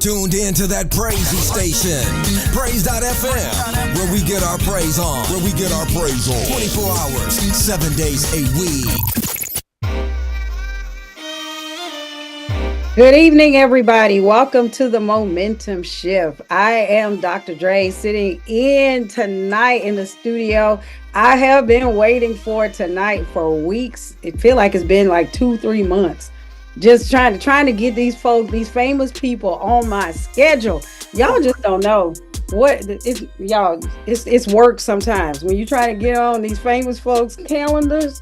tuned in to that praisey station, Praise.fm, where we get our praise on. 24 hours, 7 days a week. Good evening, everybody. Welcome to the Momentum Shift. I am Dr. Drea sitting in tonight in the studio. I have been waiting for tonight for weeks. It feels like it's been like 2-3 months. Just trying to get these folks, these famous people on my schedule. Y'all just don't know what it's work sometimes. When you try to get on these famous folks' calendars,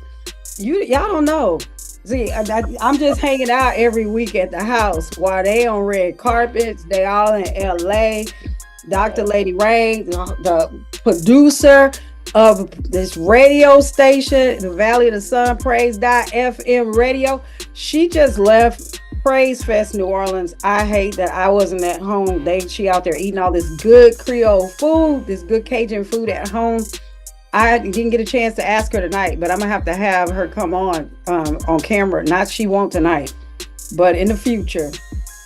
y'all don't know. See, I'm just hanging out every week at the house while they on red carpets. They all in LA. Dr. Lady Rain, the producer of this radio station, the Valley of the Sun, Praise.fm radio. She just left Praise Fest New Orleans. I hate that I wasn't at home. She out there eating all this good Creole food, this good Cajun food at home. I didn't get a chance to ask her tonight, but I'm gonna have her come on camera. Not she won't tonight, but in the future,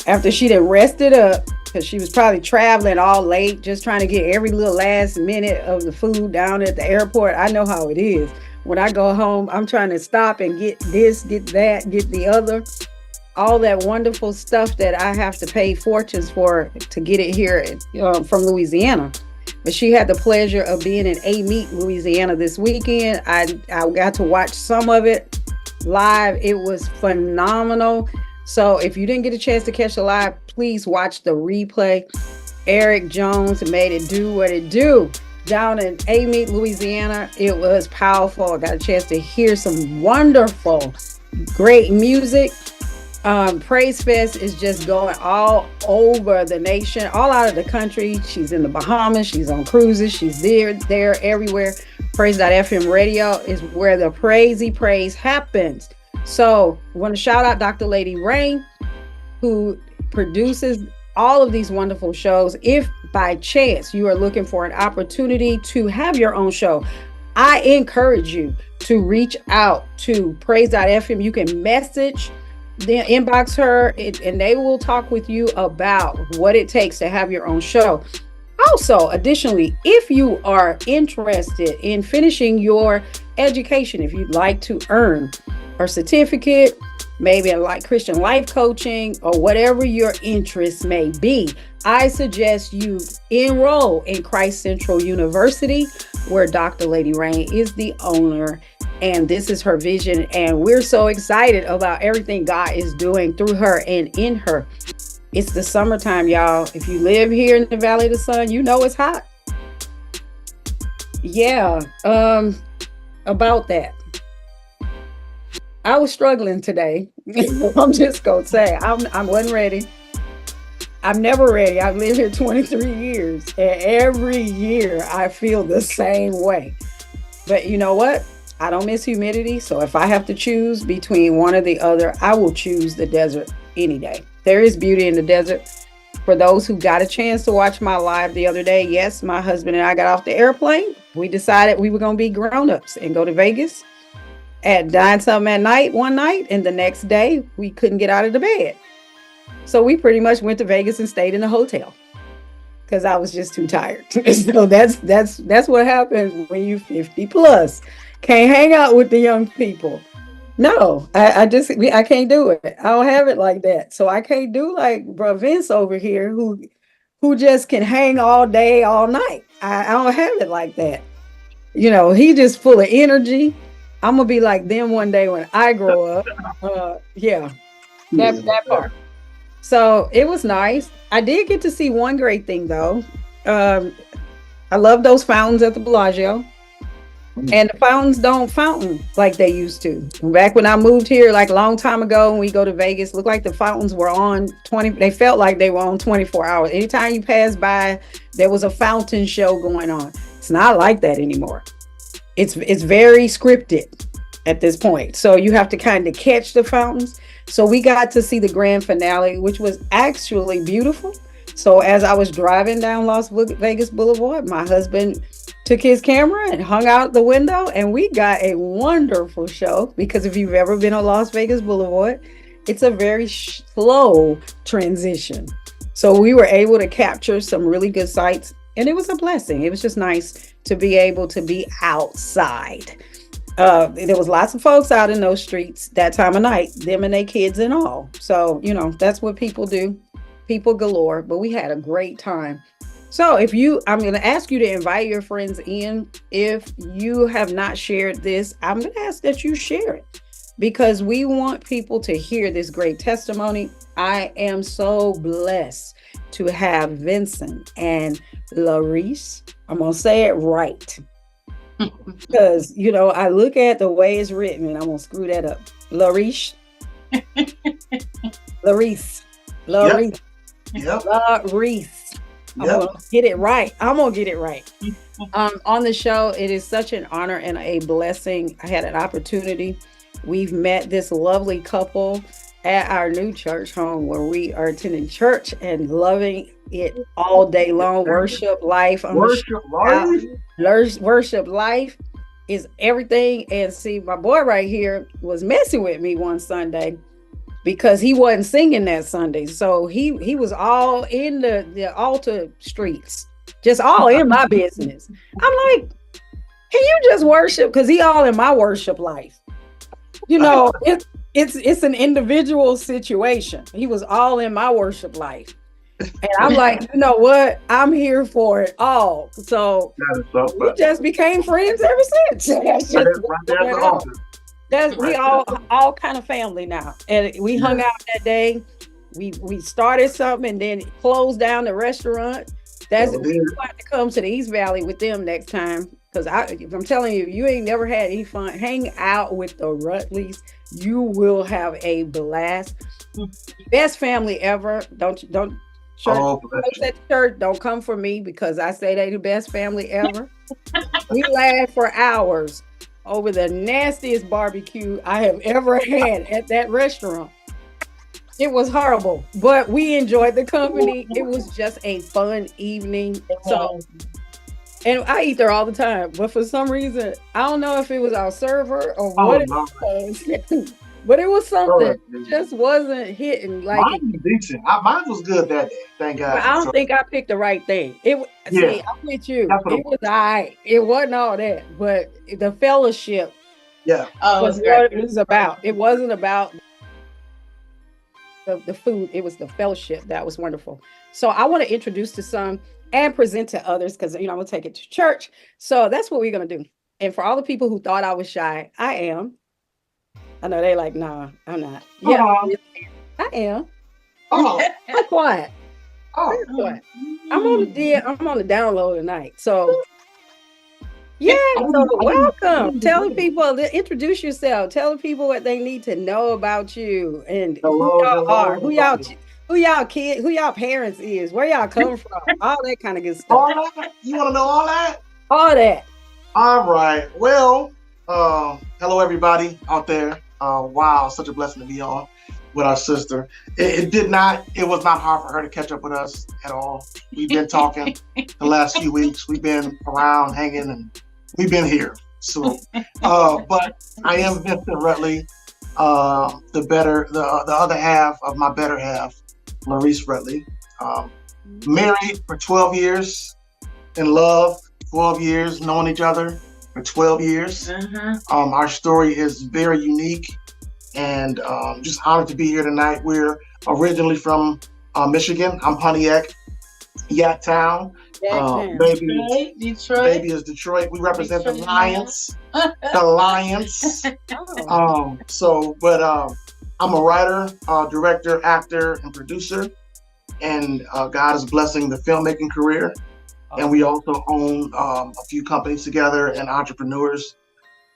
after she done rested up, because she was probably traveling all late, just trying to get every little last minute of the food down at the airport. I know how it is. When I go home, I'm trying to stop and get this, get that, get the other, all that wonderful stuff that I have to pay fortunes for to get it here from Louisiana. But she had the pleasure of being in Amite, Louisiana this weekend. I got to watch some of it live. It was phenomenal. So if you didn't get a chance to catch the live, please watch the replay. Eric Jones made it do what it do down in Amite, Louisiana. It was powerful. I got a chance to hear some wonderful, great music. Praise Fest is just going all over the nation, all out of the country. She's in the Bahamas, she's on cruises, she's there, everywhere. Praise.fm radio is where the praisey praise happens. So I want to shout out Dr. Lady Rain, who produces all of these wonderful shows. If by chance you are looking for an opportunity to have your own show, I encourage you to reach out to Praise.fm. You can message, then inbox her, and they will talk with you about what it takes to have your own show. Also, additionally, if you are interested in finishing your education, if you'd like to earn a certificate, maybe like Christian life coaching or whatever your interests may be, I suggest you enroll in Christ Central University, where Dr. Lady Rain is the owner. And this is her vision. And we're so excited about everything God is doing through her and in her. It's the summertime, y'all. If you live here in the Valley of the Sun, you know it's hot. Yeah, about that. I was struggling today. I'm just going to say, I wasn't ready. I'm never ready. I've lived here 23 years. And every year I feel the same way. But you know what? I don't miss humidity, so if I have to choose between one or the other, I will choose the desert any day. There is beauty in the desert. For those who got a chance to watch my live the other day, yes, my husband and I got off the airplane. We decided we were going to be grown-ups and go to Vegas at 9-something at night one night, and the next day we couldn't get out of the bed. So we pretty much went to Vegas and stayed in a hotel because I was just too tired. So that's what happens when you're 50 plus. Can't hang out with the young people. No, I can't do it. I don't have it like that. So I can't do like bro Vince over here who just can hang all day, all night. I don't have it like that. You know, he just full of energy. I'm gonna be like them one day when I grow up. That part. So it was nice. I did get to see one great thing though. I love those fountains at the Bellagio. And the fountains don't fountain like they used to. Back when I moved here, like a long time ago, when we go to Vegas, looked like the fountains were on 20. They felt like they were on 24 hours. Anytime you pass by, there was a fountain show going on. It's not like that anymore. It's very scripted at this point. So you have to kind of catch the fountains. So we got to see the grand finale, which was actually beautiful. So as I was driving down Las Vegas Boulevard, my husband took his camera and hung out the window, and we got a wonderful show. Because if you've ever been on Las Vegas Boulevard, it's a very slow transition. So we were able to capture some really good sights, and it was a blessing. It was just nice to be able to be outside. There was lots of folks out in those streets that time of night, them and their kids and all. So, that's what people do, people galore. But we had a great time. So I'm going to ask you to invite your friends in. If you have not shared this, I'm going to ask that you share it because we want people to hear this great testimony. I am so blessed to have Vincent and Larice. I'm going to say it right. Because, I look at the way it's written and I'm going to screw that up. Larice. Larice. Larice. Yep. Larice. I'm going to get it right. I'm going to get it right. On the show, it is such an honor and a blessing. I had an opportunity. We've met this lovely couple at our new church home where we are attending church and loving it all day long. Worship life. Worship life is everything. And see, my boy right here was messing with me one Sunday because he wasn't singing that Sunday. So he was all in the altar streets, just all in my business. I'm like, can you just worship? Because he all in my worship life. It's an individual situation. He was all in my worship life. And I'm like, you know what? I'm here for it all. So we just became friends ever since. We all kind of family now. And we hung out that day. We started something and then closed down the restaurant. You have to come to the East Valley with them next time. Because I'm telling you, you ain't never had any fun. Hang out with the Rutleys. You will have a blast. Best family ever. Don't at church. Don't come for me because I say they the best family ever. We laughed for hours over the nastiest barbecue I have ever had at that restaurant. It was horrible, but we enjoyed the company. It was just a fun evening. And I eat there all the time, but for some reason, I don't know if it was our server or what it was, but it was something. It just wasn't hitting. Like mine was decent. Mine was good that day. Thank God. I don't think I picked the right thing. I'm with you. It was all right. It wasn't all that, but the fellowship. Yeah. Was what it was about. It wasn't about the food. It was the fellowship that was wonderful. So I want to introduce to some and present to others because I'm gonna take it to church. So that's what we're gonna do. And for all the people who thought I was shy, I am. I know they like, nah, I'm not. Yeah, I am. I'm quiet. Very quiet. I'm on the download tonight. So yeah, so welcome. Tell the people, introduce yourself. Tell the people what they need to know about you and who y'all are, who y'all kids, who y'all parents is, where y'all come from, all that kind of good stuff. All that? You want to know all that? All that. All right. Well, hello everybody out there. Wow, such a blessing to be on with our sister. It was not hard for her to catch up with us at all. We've been talking the last few weeks. We've been around hanging and we've been here. So, but I am Vincent Rutley, the other half of my better half, Larice Rutley. Married for 12 years, in love, 12 years, knowing each other for 12 years. Our story is very unique and just honored to be here tonight. We're originally from Michigan. I'm Pontiac, Yacktown. Baby is Detroit. We represent the Lions. The Lions. I'm a writer, director, actor, and producer. And God is blessing the filmmaking career. And we also own a few companies together and entrepreneurs.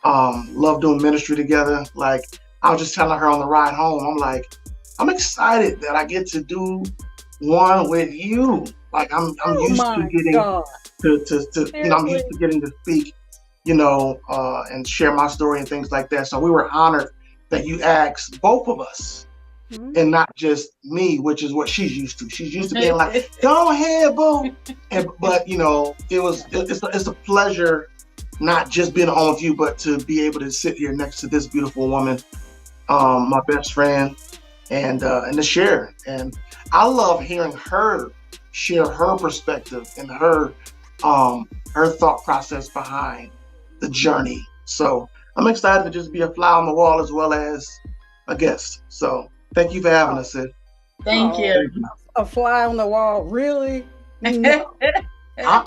Love doing ministry together. Like, I was just telling her on the ride home, I'm like, I'm excited that I get to do one with you. Like, I'm used to getting I'm used to getting to speak, and share my story and things like that. So we were honored that you asked both of us. And not just me, which is what she's used to. She's used to being like, "Go ahead, boo." But it's a pleasure, not just being on with you, but to be able to sit here next to this beautiful woman, my best friend, and to share. And I love hearing her share her perspective and her thought process behind the journey. So I'm excited to just be a fly on the wall as well as a guest. So thank you for having us, sis. Thank you. A fly on the wall, really? No. I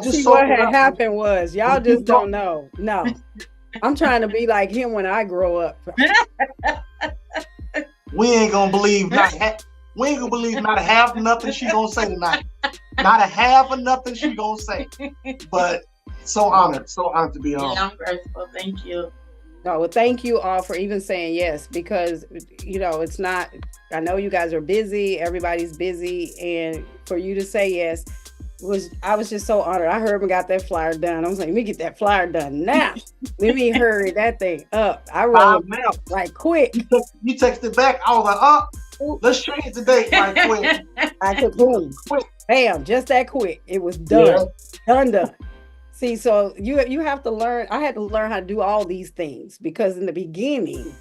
just See, what had happened was y'all just don't know. No, I'm trying to be like him when I grow up. We ain't gonna believe not a half of nothing she gonna say tonight. Not a half of nothing she gonna say. But so honored to be on. Yeah, I'm grateful. Thank you. No, well, thank you all for even saying yes, because it's not. I know you guys are busy. Everybody's busy, and for you to say yes I was just so honored. I heard him got that flyer done. I was like, let me get that flyer done now. Let me hurry that thing up. I rolled it out like quick. You texted back. I was like, let's change the date right quick. I could boom, quick, bam, just that quick. It was done, done. See, so you have to learn. I had to learn how to do all these things because in the beginning,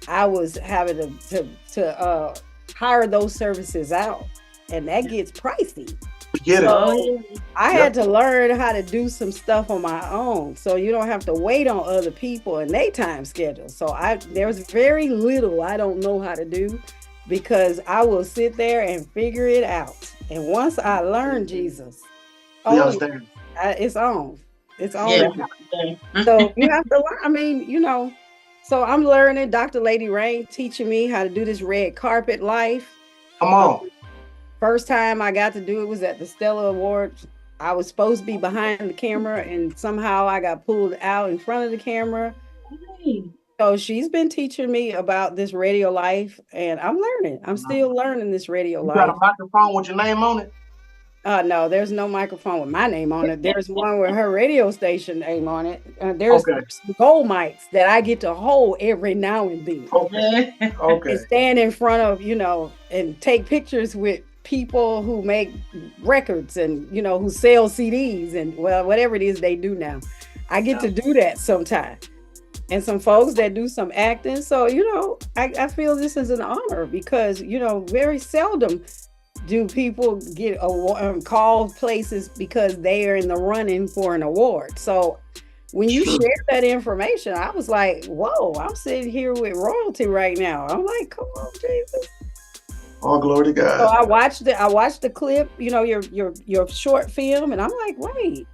I was having to hire those services out, and that gets pricey. Get it. So I had to learn how to do some stuff on my own, so you don't have to wait on other people and their time schedule. So there's very little I don't know how to do because I will sit there and figure it out. And once I learn Jesus, it's on. It's on. Yeah. So you have to learn. I mean, so I'm learning. Dr. Lady Rain teaching me how to do this red carpet life. Come on. First time I got to do it was at the Stella Awards. I was supposed to be behind the camera and somehow I got pulled out in front of the camera. So she's been teaching me about this radio life and I'm learning. I'm still learning this radio life. You got a microphone with your name on it? No, there's no microphone with my name on it. There's one with her radio station name on it. There's gold mics that I get to hold every now and then. Okay. And stand in front of, and take pictures with people who make records and who sell CDs and whatever it is they do now. I get to do that sometimes. And some folks that do some acting. So, I feel this is an honor because, very seldom do people get called places because they are in the running for an award. So when you share that information, I was like, whoa, I'm sitting here with royalty right now. I'm like, come on, Jesus. All glory to God. So I watched the clip, your short film, and I'm like, wait,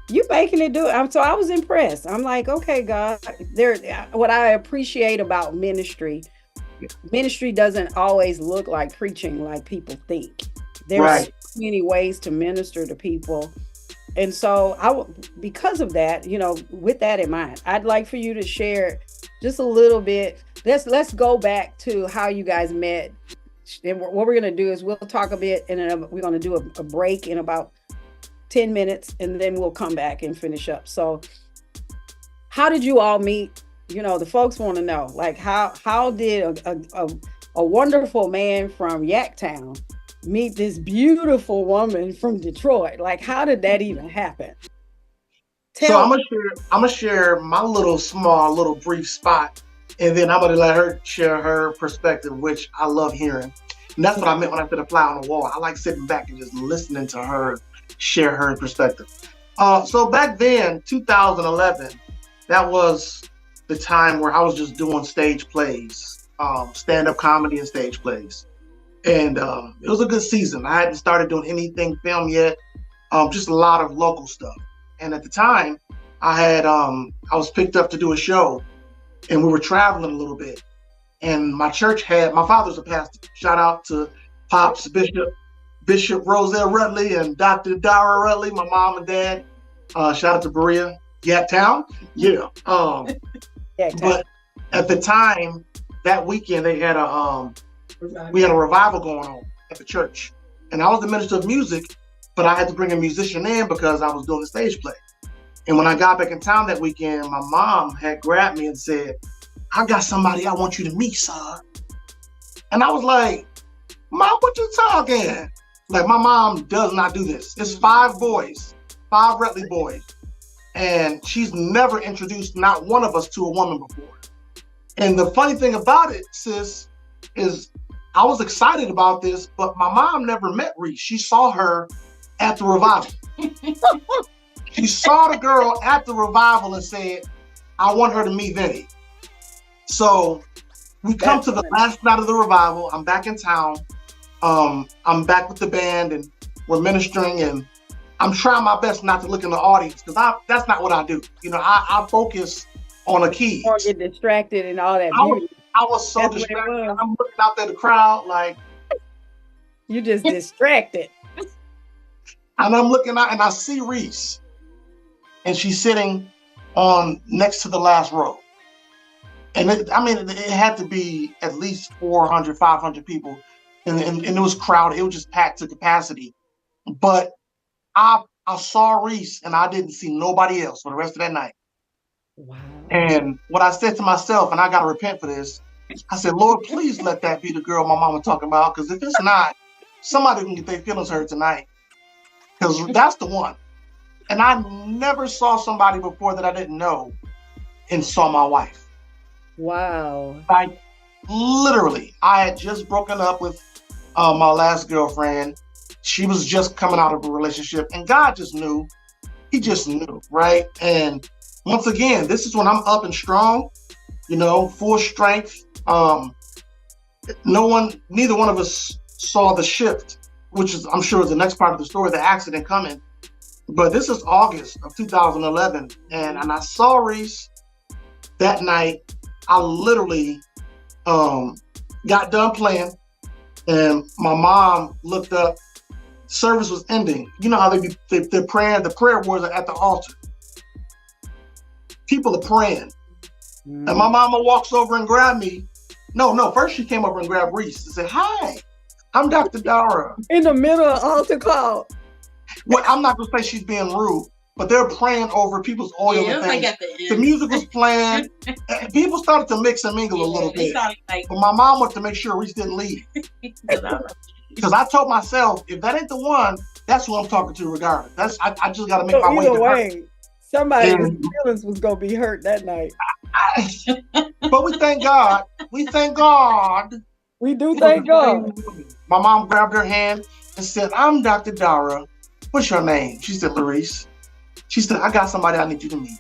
you making it do it. So I was impressed. I'm like, okay, God, what I appreciate about ministry doesn't always look like preaching like people think. There's so many ways to minister to people. And so because of that, with that in mind, I'd like for you to share just a little bit. Let's go back to how you guys met. And what we're going to do is we'll talk a bit and then we're going to do a break in about 10 minutes and then we'll come back and finish up. So how did you all meet? The folks want to know, like, how did a wonderful man from Yaktown meet this beautiful woman from Detroit? Like, how did that even happen? I'm gonna share my little brief spot, and then I'm gonna let her share her perspective, which I love hearing. And that's what I meant when I said a fly on the wall. I like sitting back and just listening to her share her perspective. So back then, 2011, that was the time where I was just doing stage plays, stand-up comedy and stage plays. And it was a good season. I hadn't started doing anything film yet, just a lot of local stuff. And at the time, I was picked up to do a show and we were traveling a little bit. And my church my father's a pastor. Shout out to Pops, Bishop Roselle Rutley and Dr. Dara Rutley, my mom and dad. Shout out to Drea, Yaktown. Yeah. But at the time, that weekend, they had we had a revival going on at the church. And I was the minister of music, but I had to bring a musician in because I was doing the stage play. And when I got back in town that weekend, my mom had grabbed me and said, I got somebody I want you to meet, son. And I was like, Mom, what you talking? Like, my mom does not do this. It's 5 boys, 5 Rutley boys. And she's never introduced not one of us to a woman before. And the funny thing about it, sis, is I was excited about this, but my mom never met Reese. She saw her at the revival. She saw the girl at the revival and said, I want her to meet Vinny. So we come to the last night of the revival. I'm back in town. I'm back with the band and we're ministering, and I'm trying my best not to look in the audience because that's not what I do. You know, I focus on a key. Or get distracted and all that beauty. I was so distracted. I'm looking out there, the crowd, like. You just distracted. And I'm looking out and I see Reese. And she's sitting on next to the last row. And it had to be at least 400, 500 people. And it was crowded. It was just packed to capacity. But I saw Reese and I didn't see nobody else for the rest of that night. Wow. And what I said to myself, and I got to repent for this, I said, Lord, please let that be the girl my mama talking about. Because if it's not, somebody can get their feelings hurt tonight. Because that's the one. And I never saw somebody before that I didn't know and saw my wife. Wow. Like, literally, I had just broken up with my last girlfriend. She was just coming out of a relationship. And God just knew. He just knew, right? And once again, this is when I'm up and strong, you know, full strength. Neither one of us saw the shift, which is, I'm sure, is the next part of the story, the accident coming. But this is August of 2011, and I saw Reese that night. I literally got done playing, and my mom looked up. Service was ending. You know how they're praying. The prayer warriors are at the altar. People are praying, and my mama walks over and grabbed me. No, first she came over and grabbed Reese and said, "Hi, I'm Dr. Dara." In the middle of altar call. Well, I'm not gonna say she's being rude, but they're praying over people's oil and things. Like the music was playing. People started to mix and mingle a little bit. But my mom wanted to make sure Reese didn't leave. Because I told myself, if that ain't the one, that's who I'm talking to regardless. I just got to make my way to her. Somebody's feelings was going to be hurt that night. But we thank God. We thank God. We do thank God. My mom grabbed her hand and said, I'm Dr. Dara. What's your name? She said, Larice. She said, I got somebody I need you to meet.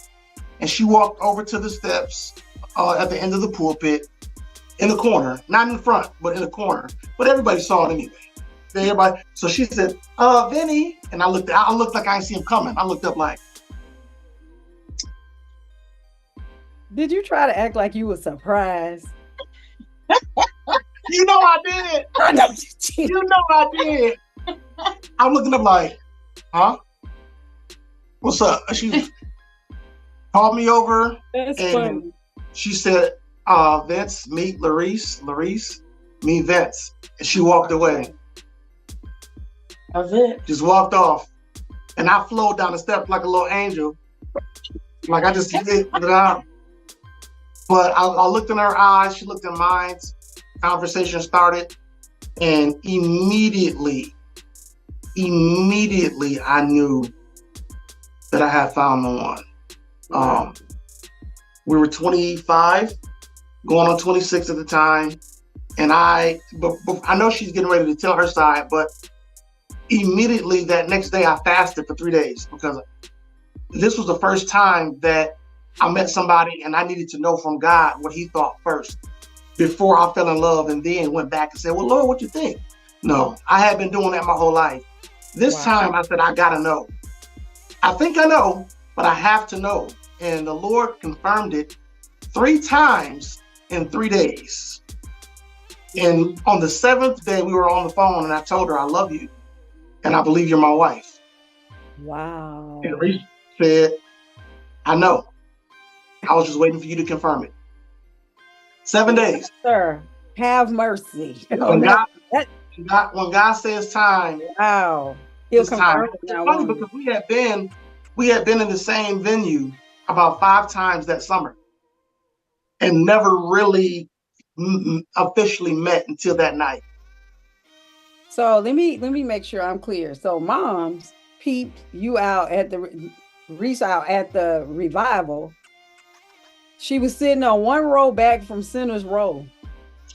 And she walked over to the steps at the end of the pulpit in the corner, not in the front, but in the corner. But everybody saw it anyway. Everybody. So she said, Vinny. And I looked like I didn't see him coming. I looked up like. Did you try to act like you were surprised? You know I did. I know you know I did. I'm looking up like, huh? What's up? She called me over. That's and funny. She said, Vince, meet Larice. Larice, meet Vince. And she walked away. That was it. Just walked off. And I flowed down the steps like a little angel. Like I just did it out. But I looked in her eyes. She looked in mine. Conversation started. And immediately I knew that I had found the one. We were 25, going on 26 at the time. And I know she's getting ready to tell her side, but immediately that next day I fasted for 3 days because this was the first time that I met somebody and I needed to know from God what he thought first before I fell in love and then went back and said, well, Lord, what you think? No, I had been doing that my whole life. This time I said, I gotta know. I think I know, but I have to know. And the Lord confirmed it 3 times in 3 days. And on the 7th day, we were on the phone and I told her, I love you. And I believe you're my wife. Wow. And Reese said, I know. I was just waiting for you to confirm it. 7 days. Sir, have mercy. When God says time, wow. He'll confirm it. It's funny because we had been in the same venue about 5 times that summer and never really officially met until that night. So let me make sure I'm clear. So moms peeped you out at the Reese out at the revival. She was sitting on 1 row back from Center's row.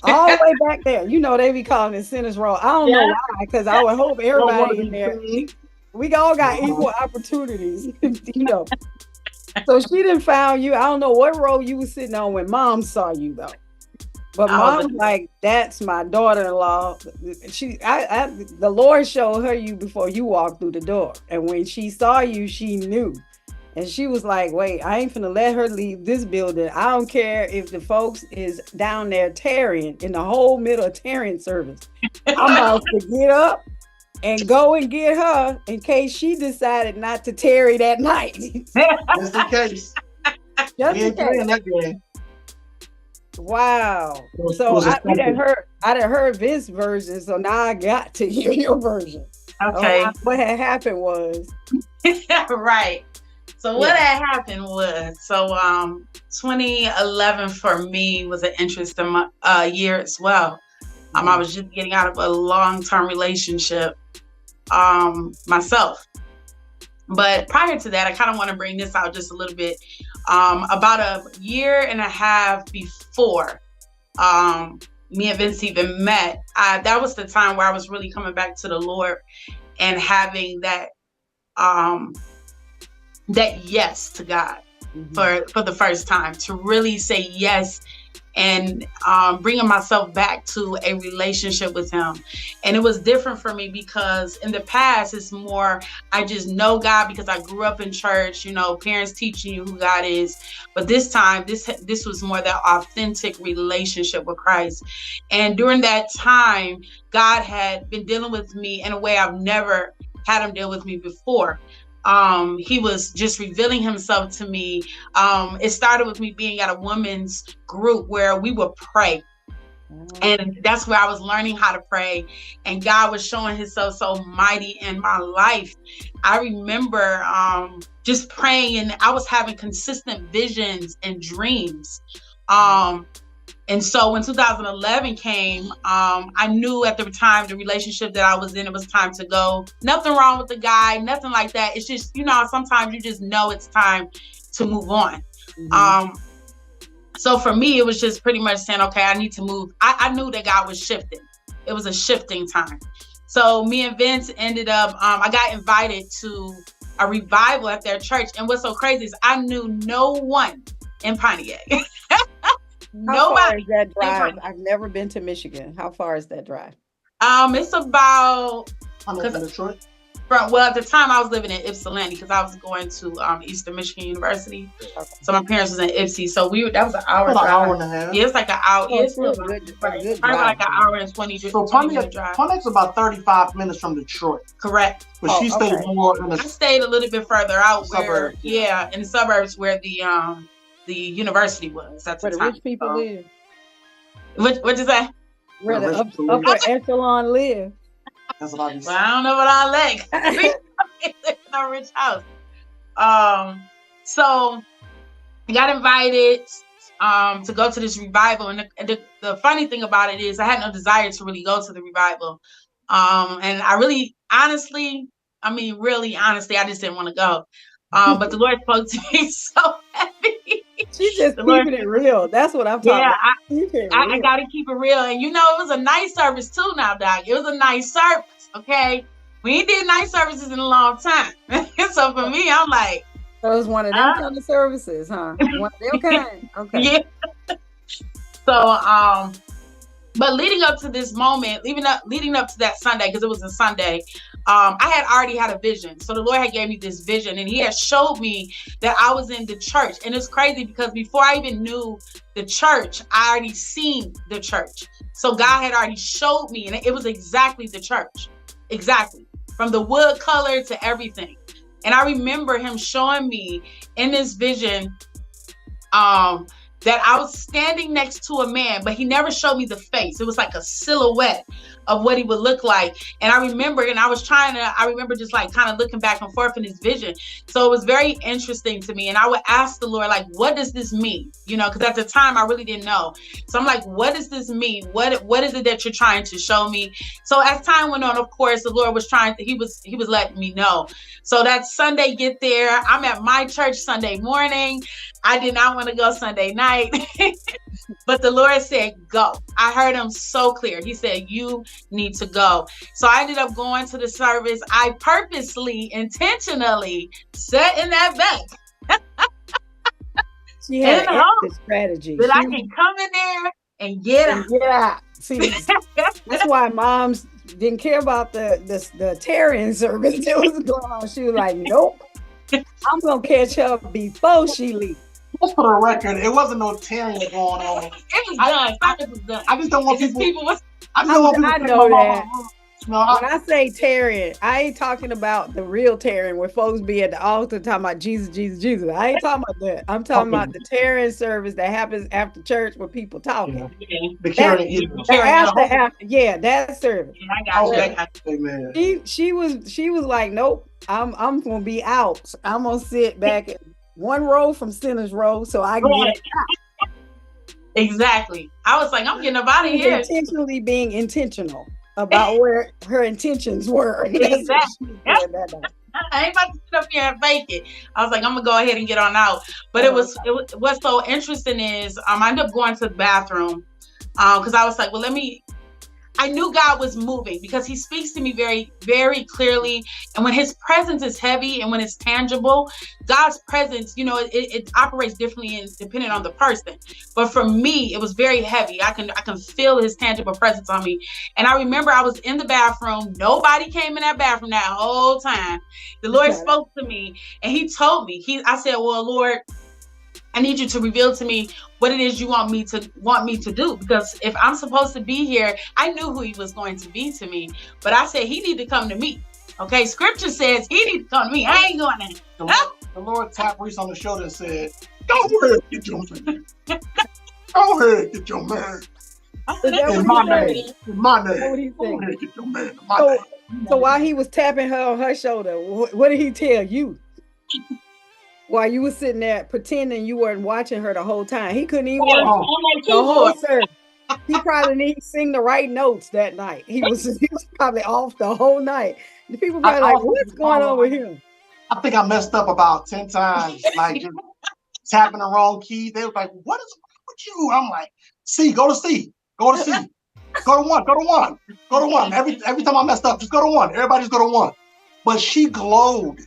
all the way back there. You know, they be calling it Center's Row. I don't know why, because I would hope everybody in there, we all got equal opportunities, you know. So she didn't found you. I don't know what row you was sitting on when mom saw you though. But mom's like, that's my daughter-in-law. The Lord showed her you before you walked through the door. And when she saw you, she knew. And she was like, wait, I ain't finna let her leave this building. I don't care if the folks is down there tarrying in the whole middle of tarrying service. I'm about to get up and go and get her in case she decided not to tarry that night. Just in case. Just in case. That game. Wow. So I didn't heard Vince's version, so now I got to hear your version. Okay. What had happened was right. So what had happened was 2011 for me was an interesting year as well. I was just getting out of a long-term relationship myself. But prior to that, I kind of want to bring this out just a little bit. About a year and a half before me and Vincent even met, that was the time where I was really coming back to the Lord and having that yes to God for the first time, to really say yes and bringing myself back to a relationship with him. And it was different for me because in the past, it's more, I just know God because I grew up in church, you know, parents teaching you who God is. But this time, this was more that authentic relationship with Christ. And during that time, God had been dealing with me in a way I've never had him deal with me before. He was just revealing himself to me. It started with me being at a women's group where we would pray. And that's where I was learning how to pray. And God was showing himself so mighty in my life. I remember just praying, and I was having consistent visions and dreams. And so when 2011 came, I knew at the time, the relationship that I was in, it was time to go. Nothing wrong with the guy, nothing like that. It's just, you know, sometimes you just know it's time to move on. So for me, it was just pretty much saying, okay, I need to move. I knew that God was shifting. It was a shifting time. So me and Vince ended up, I got invited to a revival at their church. And what's so crazy is I knew no one in Pontiac. How far is that drive? I've never been to Michigan. How far is that drive? It's about I'm in Detroit. Well, at the time I was living in Ypsilanti because I was going to Eastern Michigan University. Okay. So my parents was in Ypsi. So that was an hour drive. An hour and a half. Yeah, it's like an hour. Oh, it's good probably like an hour and 20 So Pontiac's about 35 minutes from Detroit. Correct. But she stayed more in I stayed a little bit further out suburb. In the suburbs where the university was. That's where the rich people live. What'd you say? Where the upper echelon live. That's what I well, I don't know what I like. No rich house. So I got invited to go to this revival, and the funny thing about it is I had no desire to really go to the revival. And I really, honestly, I just didn't want to go. But the Lord spoke to me so heavy. She's just keeping it real. That's what I'm talking about. I got to keep it real. And you know, it was a nice service too now, Doc. It was a nice service, okay? We ain't did nice services in a long time. So for me, I'm like. So it was one of them kind of services, huh? One of them kind? Okay. Yeah. So, but leading up to this moment, leading up to that Sunday, because it was a Sunday, I had already had a vision. So the Lord had gave me this vision, and he had showed me that I was in the church. And it's crazy because before I even knew the church, I already seen the church. So God had already showed me, and it was exactly the church. Exactly. From the wood color to everything. And I remember him showing me in this vision, that I was standing next to a man, but he never showed me the face. It was like a silhouette of what he would look like. And I remember just like kind of looking back and forth in his vision. So it was very interesting to me. And I would ask the Lord, like, what does this mean? You know, because at the time I really didn't know. So I'm like, what does this mean? What is it that you're trying to show me? So as time went on, of course, the Lord was he was letting me know. So that Sunday get there, I'm at my church Sunday morning. I did not want to go Sunday night. night. But the Lord said, go. I heard him so clear. He said, you need to go. So I ended up going to the service. I purposely, intentionally sat in that bank. She had an strategy. That I can come in there and get out. Yeah. See, that's why moms didn't care about the tearing service that was going on. She was like, nope, I'm going to catch her before she leaves. Just for the record, it wasn't no tearing going on. It was done. It was done. I just don't want people. I know that. No, when I say tearing, I ain't talking about the real tearing where folks be at the altar talking about Jesus, Jesus, Jesus. I ain't talking about that. I'm talking about the tearing service that happens after church where people talking. Yeah. The carrying. That service. Yeah, I got you. Amen. She was like, nope, I'm gonna be out. I'm gonna sit back in one row from Sinner's Row so I can get out. Exactly. I was like, I'm getting up out of here. Intentionally being intentional about where her intentions were. Exactly. I ain't about to sit up here and fake it. I was like, I'm gonna go ahead and get on out. But what's so interesting is I ended up going to the bathroom because I was like, well, I knew God was moving because he speaks to me very, very clearly. And when his presence is heavy and when it's tangible, God's presence, it operates differently depending on the person. But for me, it was very heavy. I can feel his tangible presence on me. And I remember I was in the bathroom. Nobody came in that bathroom that whole time. The Lord spoke to me and he told me, I said, well, Lord, I need you to reveal to me what it is you want me to do. Because if I'm supposed to be here, I knew who he was going to be to me. But I said, he need to come to me. Okay, scripture says he needs to come to me. I ain't going there. The Lord tapped Reese on the shoulder and said, go ahead, get your man. Go ahead, get your man. In my name. In my name. Go ahead, get your man. In my name. So while he was tapping her on her shoulder, what did he tell you? While you were sitting there pretending you weren't watching her the whole time. He couldn't even watch the whole service. He probably didn't sing the right notes that night. He was probably off the whole night. The people probably like, what's going on with him? I think I messed up about 10 times, like just tapping the wrong key. They were like, what is wrong with you? I'm like, C, go to C. Go to C. Go to 1. Go to 1. Go to 1. Every time I messed up, just go to 1. Everybody just go to 1. But she glowed.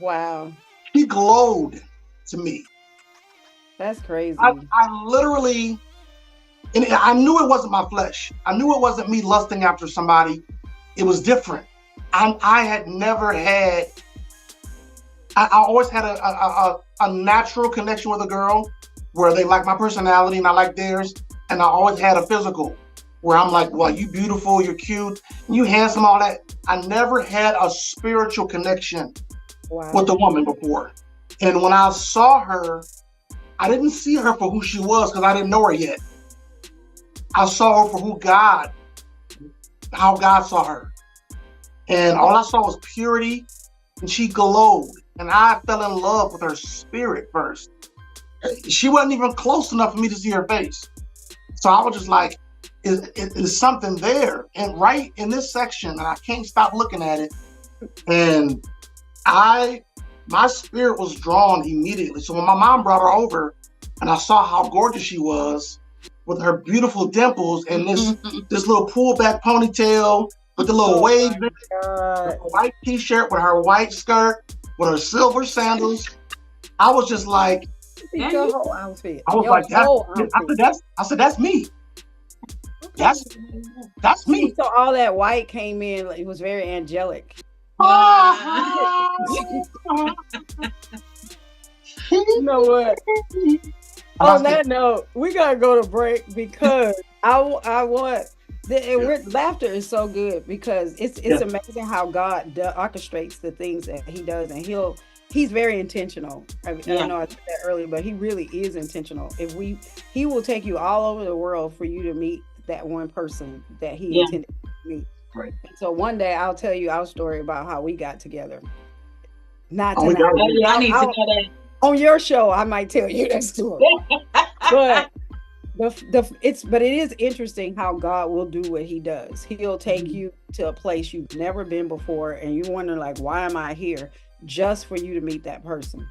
Wow. He glowed to me. That's crazy. I literally, and I knew it wasn't my flesh. I knew it wasn't me lusting after somebody. It was different. I had never had, I always had a natural connection with a girl where they like my personality and I like theirs. And I always had a physical where I'm like, well, you beautiful, you're cute, you handsome, all that. I never had a spiritual connection with the woman before. And when I saw her, I didn't see her for who she was because I didn't know her yet. I saw her for how God saw her. And all I saw was purity and she glowed. And I fell in love with her spirit first. She wasn't even close enough for me to see her face. So I was just like, is something there? And right in this section, and I can't stop looking at it. And my spirit was drawn immediately. So when my mom brought her over and I saw how gorgeous she was with her beautiful dimples and this little pullback ponytail with the little wave, with her white t-shirt, with her white skirt, with her silver sandals, I was just like, your whole outfit. I was like, I said, that's me. That's me. So all that white came in, it was very angelic. You know what? On that note, we gotta go to break because I want. Laughter is so good because it's amazing how God orchestrates the things that He does, and He's very intentional. I know I said that earlier, but He really is intentional. He will take you all over the world for you to meet that one person that He intended to meet. Right. So one day I'll tell you our story about how we got together. Not tonight. I need to know that. On your show, I might tell you that story. But it is interesting how God will do what He does. He'll take you to a place you've never been before, and you wonder like, why am I here? Just for you to meet that person.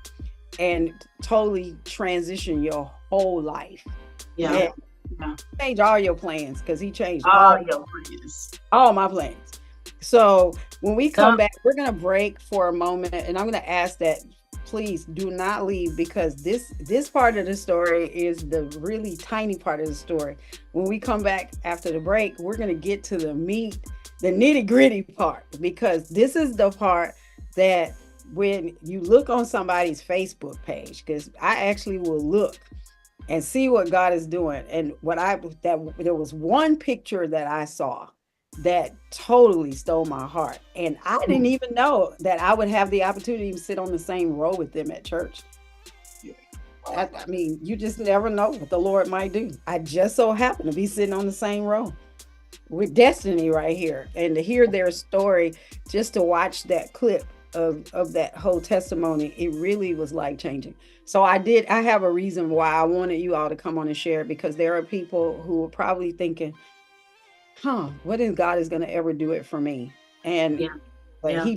and totally transition your whole life. Yeah. And change all your plans, because he changed all your plans. All my plans. So when we come back, we're going to break for a moment, and I'm going to ask that please do not leave, because this part of the story is the really tiny part of the story. When we come back after the break, we're going to get to the meat, the nitty-gritty part, because this is the part that when you look on somebody's Facebook page, because I actually will look and see what God is doing. And there was one picture that I saw that totally stole my heart. And I didn't even know that I would have the opportunity to sit on the same row with them at church. I mean, you just never know what the Lord might do. I just so happen to be sitting on the same row with Destiny right here. And to hear their story, just to watch that clip of that whole testimony, it really was life-changing. So I have a reason why I wanted you all to come on and share, because there are people who are probably thinking, what if God is going to ever do it for me? And he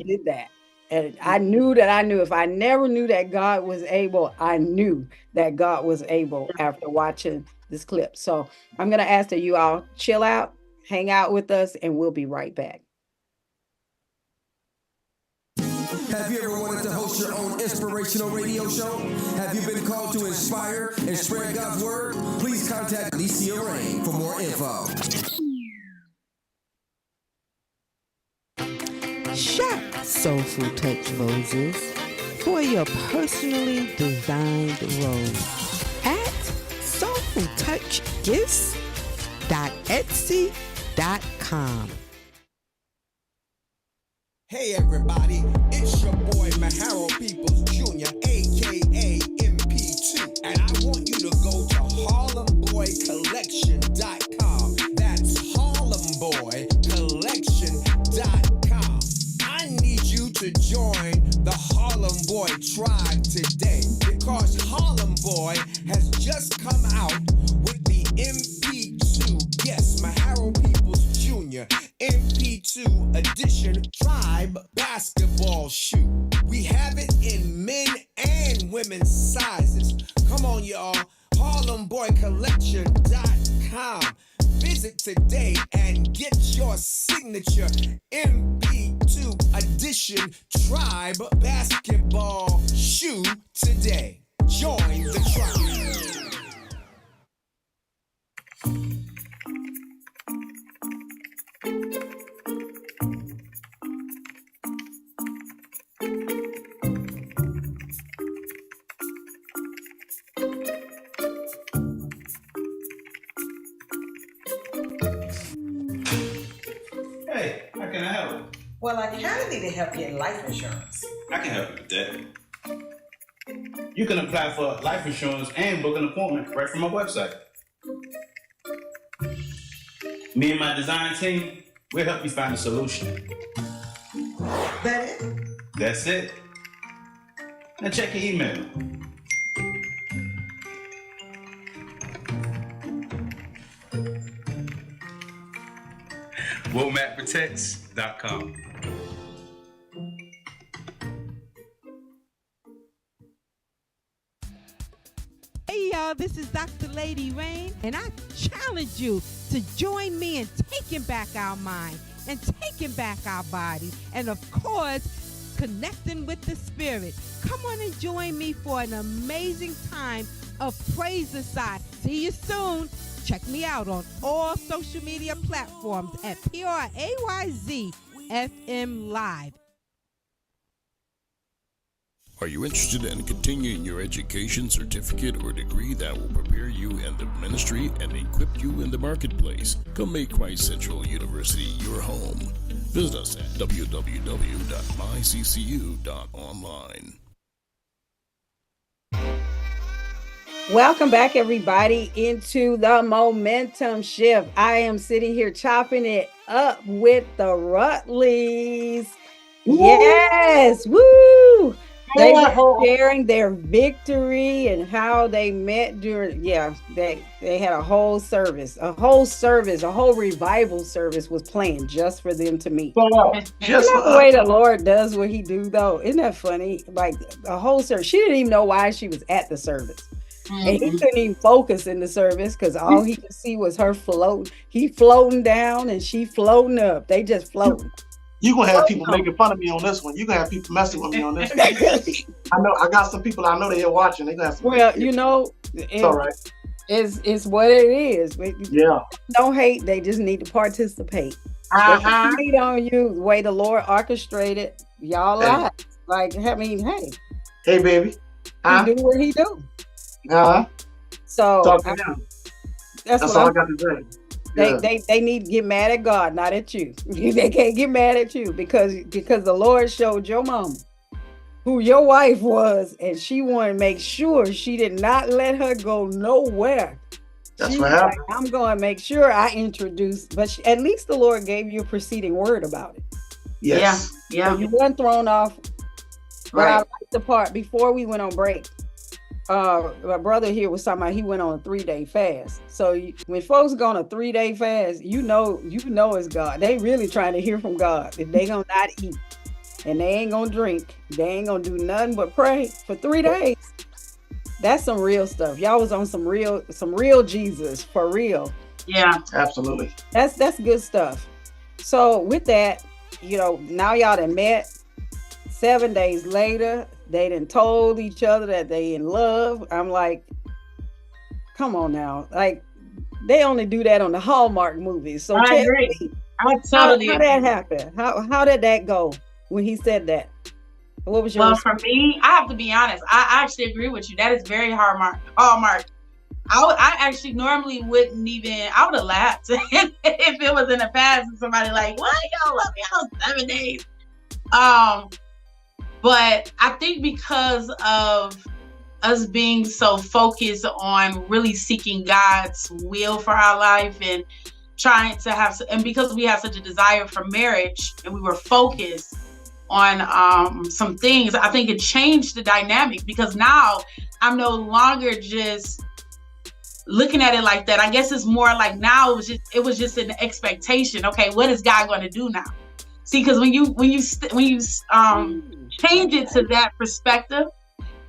did that. And I knew if I never knew that God was able, I knew that God was able after watching this clip. So I'm going to ask that you all chill out, hang out with us, and we'll be right back. Have you ever wanted to host your own inspirational radio show? Have you been called to inspire and spread God's word? Please contact Alicia Rain for more info. Shop Soulful Touch Roses for your personally designed rose at soulfultouchgifts.etsy.com. Hey everybody, it's your boy Maharo Peoples Jr., aka MP2, and I want you to go to HarlemBoyCollection.com. That's HarlemBoyCollection.com. I need you to join the Harlem Boy tribe today, because Harlem Boy has just come out with the MP2, yes, Maharo Peoples Jr., MP2 edition tribe basketball shoe. We have it in men and women's sizes. Come on, y'all. HarlemBoyCollection.com. Visit today and get your signature MP2 edition tribe basketball shoe today. Join the tribe. Hey, how can I help? Well, I kind of need to help get life insurance. I can help you with that. You can apply for life insurance and book an appointment right from my website. Me and my design team, we'll help you find a solution. That it? That's it. Now check your email. WOMATProtects.com. Hey y'all, this is Dr. Lady Rain, and I challenge you to join me in taking back our mind and taking back our body, and of course, connecting with the Spirit. Come on and join me for an amazing time of Praise Aside. See you soon. Check me out on all social media platforms at PRAYZ FM Live. Are you interested in continuing your education, certificate, or degree that will prepare you in the ministry and equip you in the marketplace? Come make Christ Central University your home. Visit us at www.myccu.online. Welcome back, everybody, into the Momentum Shift. I am sitting here chopping it up with the Rutleys. Yes, woo! They were sharing their victory and how they met during. Yeah, they had a whole revival service was planned just for them to meet. Just Isn't that the way the Lord does what He do though? Isn't that funny? Like a whole service. She didn't even know why she was at the service. And he couldn't even focus in the service because all he could see was her floating. He floating down and she floating up. They just floating. You gonna have people making fun of me on this one. You gonna have people messing with me on this one. I know. I got some people I know they're watching. They gonna have some. Well, you know, it's all right. It's what it is. Yeah. Don't hate. They just need to participate. Uh-huh. They hate on you the way the Lord orchestrated y'all lives. Like, I mean, hey. Hey, baby. He do what he do. So that's all I got to say. They need to get mad at God, not at you. They can't get mad at you because the Lord showed your mama who your wife was, and she wanted to make sure she did not let her go nowhere. That's what happened. Like, I'm going to make sure I introduce, but at least the Lord gave you a preceding word about it. Yes. Yeah. So you weren't thrown off. But I like the part before we went on break. My brother here was talking about he went on a 3-day fast. So when folks go on a 3-day fast, you know it's God. They really trying to hear from God. If they gonna not eat and they ain't gonna drink, they ain't gonna do nothing but pray for 3 days. That's some real stuff. Y'all was on some real Jesus for real. Yeah, absolutely. That's good stuff. So with that, now y'all done met. 7 days later, they done told each other that they in love. I'm like, come on now. Like, they only do that on the Hallmark movies. So I agree. I totally how that happen? How did that go when he said that? What was your response? For me, I have to be honest. I actually agree with you. That is very Hallmark. I actually normally wouldn't even. I would have laughed if it was in the past and somebody like, "Why y'all love me all 7 days?" But I think because of us being so focused on really seeking God's will for our life and trying to have, and because we have such a desire for marriage and we were focused on some things, I think it changed the dynamic because now I'm no longer just looking at it like that. I guess it's more like now it was just an expectation. Okay, what is God going to do now? See, because when you change it to that perspective,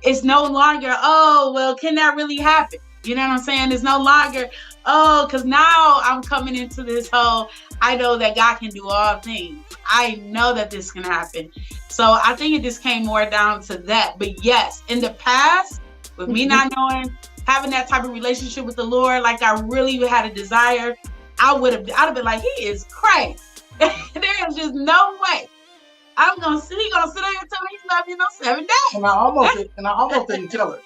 it's no longer, oh, well, can that really happen? You know what I'm saying? It's no longer, oh, because now I'm coming into this whole, I know that God can do all things. I know that this can happen. So I think it just came more down to that. But yes, in the past, with me not knowing, having that type of relationship with the Lord, like I really had a desire, I'd have been like, he is crazy. There's just no way. He gonna sit there and tell me he's not in 7 days. And I almost didn't tell her.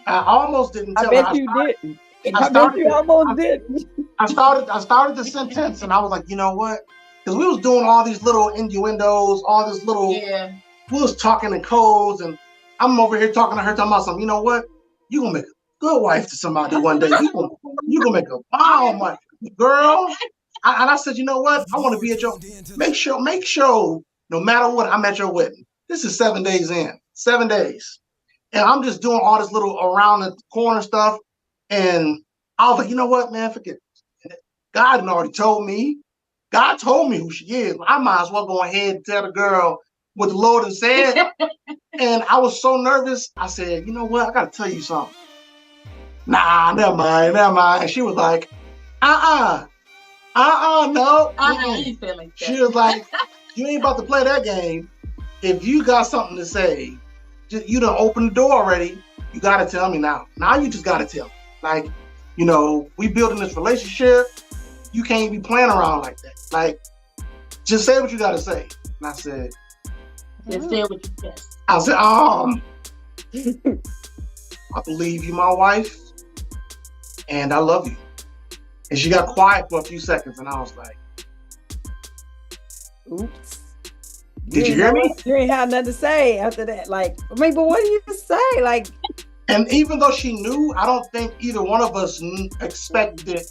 I bet you didn't. I bet you almost didn't. I started the sentence and I was like, you know what? Because we was doing all these little innuendos, all this little, we was talking in codes, and I'm over here talking to her, talking about something. You know what? You gonna make a good wife to somebody one day. You gonna make a bomb wife, girl. And I said, you know what? I want to be at your, make sure, no matter what, I'm at your wedding. This is 7 days in, 7 days. And I'm just doing all this little around the corner stuff. And I was like, you know what, man, forget it. God had already told me. God told me who she is. I might as well go ahead and tell the girl what the Lord has said. And I was so nervous. I said, you know what? I got to tell you something. Nah, never mind. And she was like, no. I ain't feeling that. She was like, you ain't about to play that game. If you got something to say, you done opened the door already. You got to tell me now. Now you just got to tell me. Like, we building this relationship. You can't be playing around like that. Like, just say what you got to say. And I said, just say what you said. I said, I believe you, my wife, and I love you. And she got quiet for a few seconds, and I was like, oops. Did you hear me? You ain't have nothing to say after that. Like, I mean, but what do you say? Like, and even though she knew, I don't think either one of us expected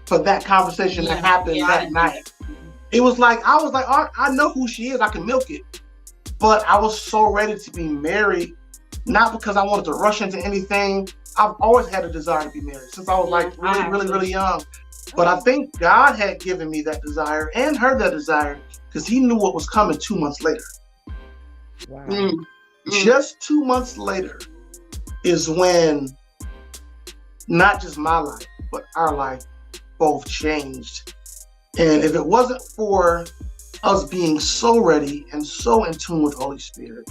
for that conversation to happen that night. It was like, I was like, I know who she is. I can milk it. But I was so ready to be married, not because I wanted to rush into anything. I've always had a desire to be married since I was like really young. But I think God had given me that desire and her that desire because he knew what was coming 2 months later. Wow. Just 2 months later is when not just my life, but our life both changed. And if it wasn't for us being so ready and so in tune with Holy Spirit,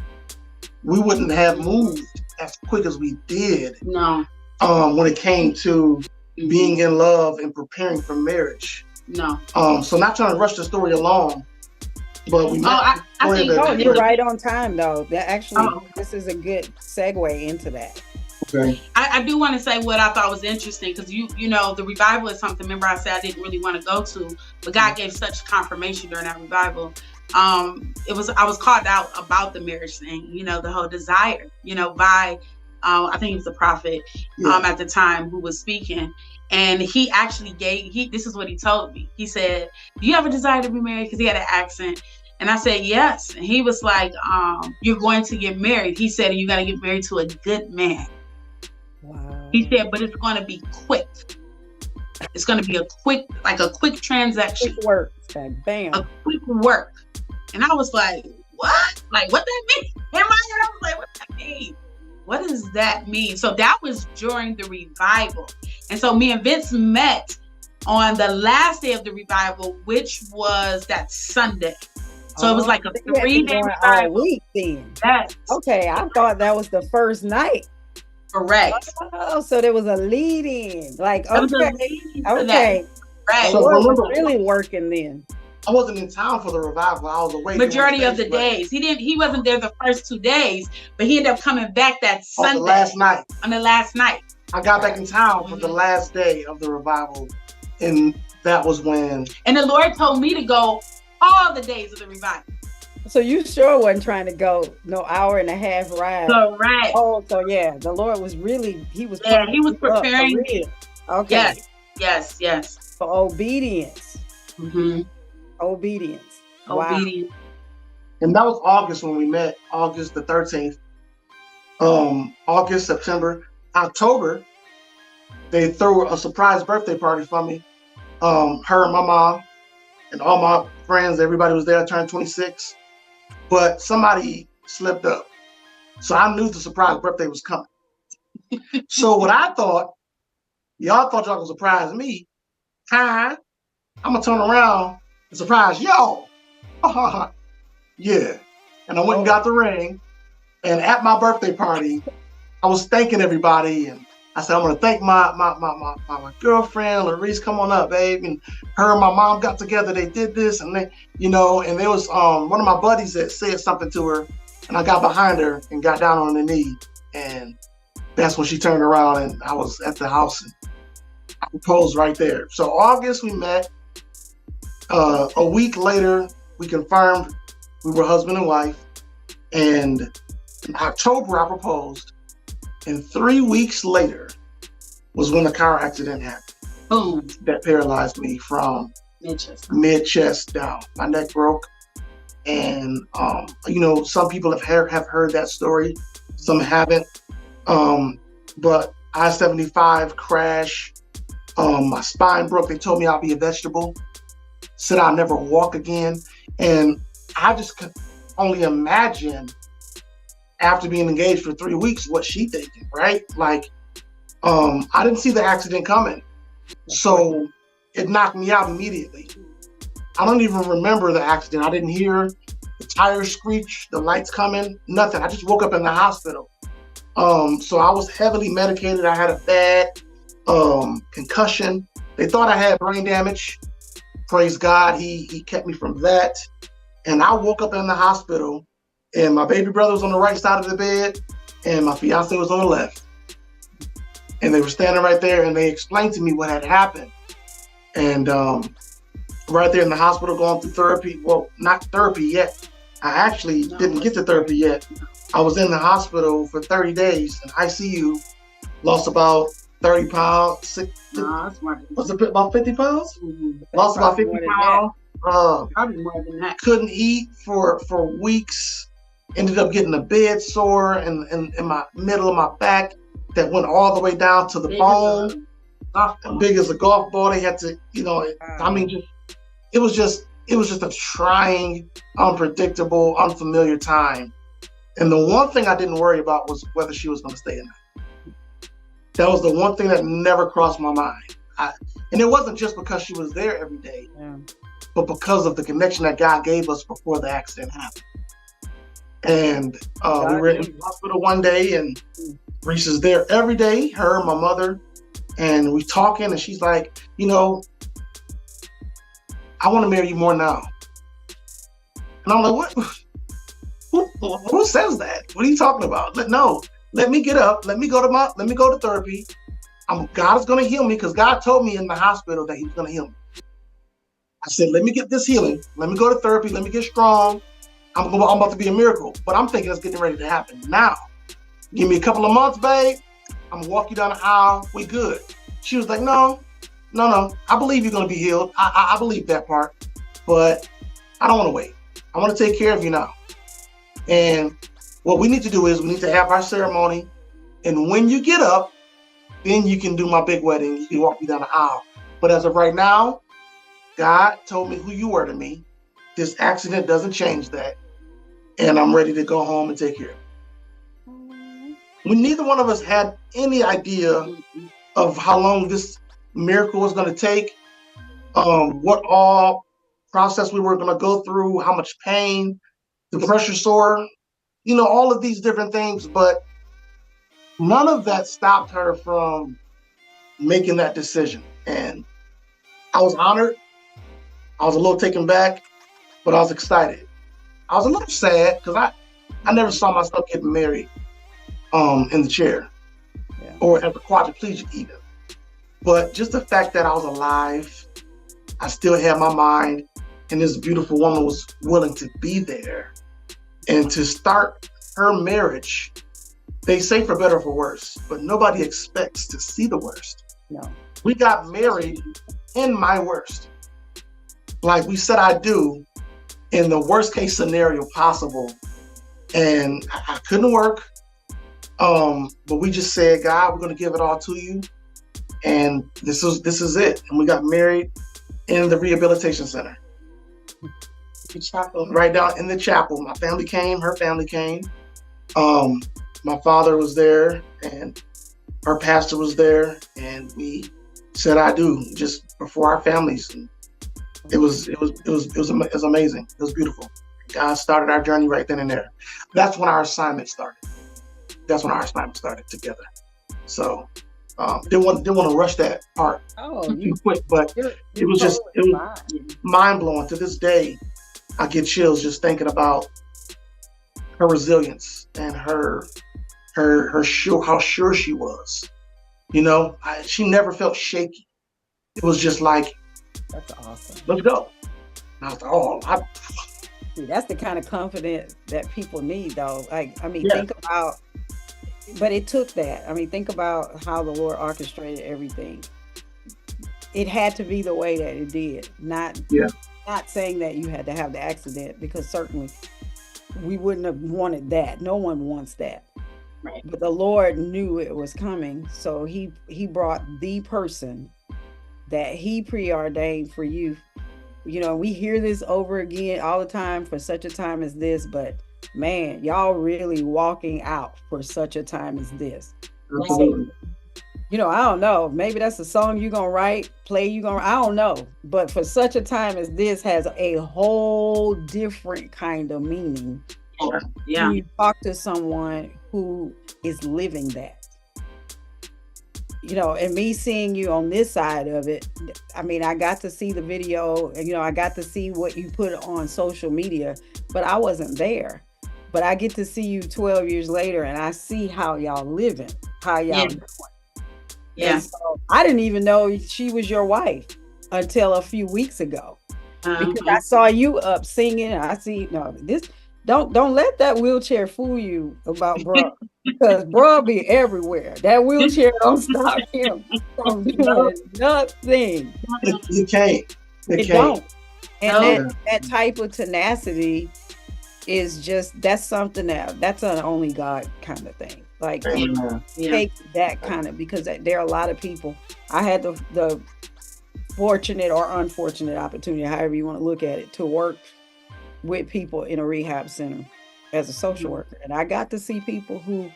we wouldn't have moved as quick as we did. No. When it came to being in love and preparing for marriage. No. So not trying to rush the story along, but we I think you're right on time though. That actually, this is a good segue into that. Okay. I do want to say what I thought was interesting because you know the revival is something. Remember, I said I didn't really want to go to, but God gave such confirmation during that revival. I was called out about the marriage thing. You know, the whole desire. You know, by I think he was a prophet at the time who was speaking, and he actually this is what he told me. He said, "Do you have a desire to be married?" Because he had an accent. And I said, yes. And he was like, you're going to get married. He said, you got to get married to a good man. Wow. He said, but it's going to be quick. It's going to be a quick transaction. Quick work. Bam. A quick work. And I was like, what? Like, what that mean? In my head, I was like, what that mean? What does that mean? So that was during the revival. And so me and Vince met on the last day of the revival, which was that Sunday. So it was like a 3-day revival. All week then. Yes. Okay, I thought that was the first night. Correct. Oh, so there was a lead in. Like, okay. Right. So I was really working then. I wasn't in town for the revival. I was away. Majority of the days. He wasn't there the first 2 days, but he ended up coming back that Sunday. On the last night. On the last night. I got back in town for the last day of the revival. And that was when. And the Lord told me to go all the days of the revival. So you sure wasn't trying to go no hour and a half ride. Correct. Oh, so yeah, the Lord was really, he was preparing me. Okay. Yes. For obedience. Mm-hmm. Obedience. Wow. And that was August when we met, August the 13th. August, September, October, they threw a surprise birthday party for me. Her and my mom and all my friends, everybody was there. I turned 26, but somebody slipped up. So I knew the surprise birthday was coming. So what I thought, y'all thought y'all could surprise me. Hi, I'm gonna turn around and surprise y'all. Yeah. And I went and got the ring. And at my birthday party, I was thanking everybody, and I said, I'm gonna thank my girlfriend, Larice, come on up, babe. And her and my mom got together, they did this, and they, and there was one of my buddies that said something to her, and I got behind her and got down on the knee. And that's when she turned around and I was at the house and I proposed right there. So August we met. A week later, we confirmed we were husband and wife. And in October, I proposed. And 3 weeks later was when the car accident happened. Boom. That paralyzed me from mid-chest down. My neck broke. And, some people have heard that story. Some haven't. But I-75 crash. My spine broke. They told me I'll be a vegetable. Said I'll never walk again. And I just could only imagine after being engaged for 3 weeks, what she thinking, right? Like, I didn't see the accident coming. So it knocked me out immediately. I don't even remember the accident. I didn't hear the tires screech, the lights coming, nothing. I just woke up in the hospital. So I was heavily medicated. I had a bad concussion. They thought I had brain damage. Praise God, he kept me from that. And I woke up in the hospital, and my baby brother was on the right side of the bed, and my fiance was on the left. And they were standing right there, and they explained to me what had happened. And right there in the hospital going through therapy. Well, not therapy yet. I actually didn't get to therapy yet. I was in the hospital for 30 days in ICU, lost about 30 pounds. Was it about 50 pounds? Mm-hmm. Lost about 50 pounds. Probably more than that. Couldn't eat for weeks. Ended up getting a bed sore in my middle of my back that went all the way down to the bone. Big as a golf ball. They had to, I mean, it was just a trying, unpredictable, unfamiliar time. And the one thing I didn't worry about was whether she was going to stay in there. That was the one thing that never crossed my mind. And it wasn't just because she was there every day, but because of the connection that God gave us before the accident happened. And we were in the hospital one day, and Reese is there every day, her, my mother, and we talking, and she's like, I want to marry you more now. And I'm like, what? Who says that? What are you talking about? No, let me get up. Let me go to therapy. God is going to heal me, because God told me in the hospital that he was going to heal me. I said, let me get this healing. Let me go to therapy. Let me get strong. I'm about to be a miracle. But I'm thinking it's getting ready to happen now. Give me a couple of months, babe. I'm going to walk you down the aisle. We good. She was like, no. I believe you're going to be healed. I believe that part. But I don't want to wait. I want to take care of you now. And what we need to do is we need to have our ceremony. And when you get up, then you can do my big wedding. You can walk me down the aisle. But as of right now, God told me who you were to me. This accident doesn't change that. And I'm ready to go home and take care of it. When neither one of us had any idea of how long this miracle was going to take, what all process we were going to go through, how much pain, the pressure sore, all of these different things. But none of that stopped her from making that decision. And I was honored. I was a little taken back, but I was excited. I was a little sad because I never saw myself getting married in the chair or as a quadriplegic either. But just the fact that I was alive, I still had my mind, and this beautiful woman was willing to be there and to start her marriage. They say for better or for worse, but nobody expects to see the worst. No. We got married in my worst. Like we said, I do in the worst case scenario possible. And I couldn't work. But we just said, God, we're going to give it all to you. And this is it. And we got married in the rehabilitation center. Right down in the chapel. My family came, her family came. My father was there and her pastor was there, and we said, I do, just before our families. And it was amazing. It was beautiful. God started our journey right then and there. That's when our assignment started. Together. So didn't want to rush that part too quick, but it was mind blowing. To this day, I get chills just thinking about her resilience and her how sure she was. She never felt shaky. It was just like, that's awesome. Let's go. And I was like, See, that's the kind of confidence that people need, though. Think about, but it took that. Think about how the Lord orchestrated everything. It had to be the way that it did. Not saying that you had to have the accident, because certainly we wouldn't have wanted that. No one wants that. Right. But the Lord knew it was coming, so he brought the person that he preordained for you. We hear this over again all the time, for such a time as this, but man, y'all really walking out for such a time as this. Absolutely. I don't know, maybe that's a song you're gonna write, I don't know, but for such a time as this has a whole different kind of meaning. Yeah. When you talk to someone who is living that. And me seeing you on this side of it, I got to see the video, I got to see what you put on social media, but I wasn't there. But I get to see you 12 years later, and I see how y'all living, how y'all doing. Yeah. So I didn't even know she was your wife until a few weeks ago, because I saw you up singing. Don't let that wheelchair fool you about bruh, because bruh be everywhere. That wheelchair don't stop him from doing nothing. You can't. It don't. And that type of tenacity is just, that's something that's an only God kind of thing. Like take that kind of, because there are a lot of people. I had the fortunate or unfortunate opportunity, however you want to look at it, to work with people in a rehab center as a social worker, and I got to see people who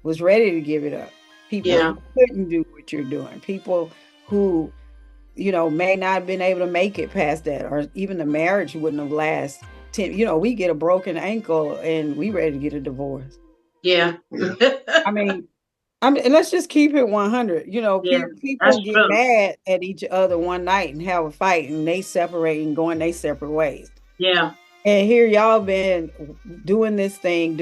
was ready to give it up, people who couldn't do what you're doing, people who, you know, may not have been able to make it past that, or even the marriage wouldn't have lasted. You know, we get a broken ankle and we ready to get a divorce. Yeah. I mean, and let's just keep it 100. You know, people get mad at each other one night and have a fight, and they separate and going their separate ways. Yeah. And here y'all been doing this thing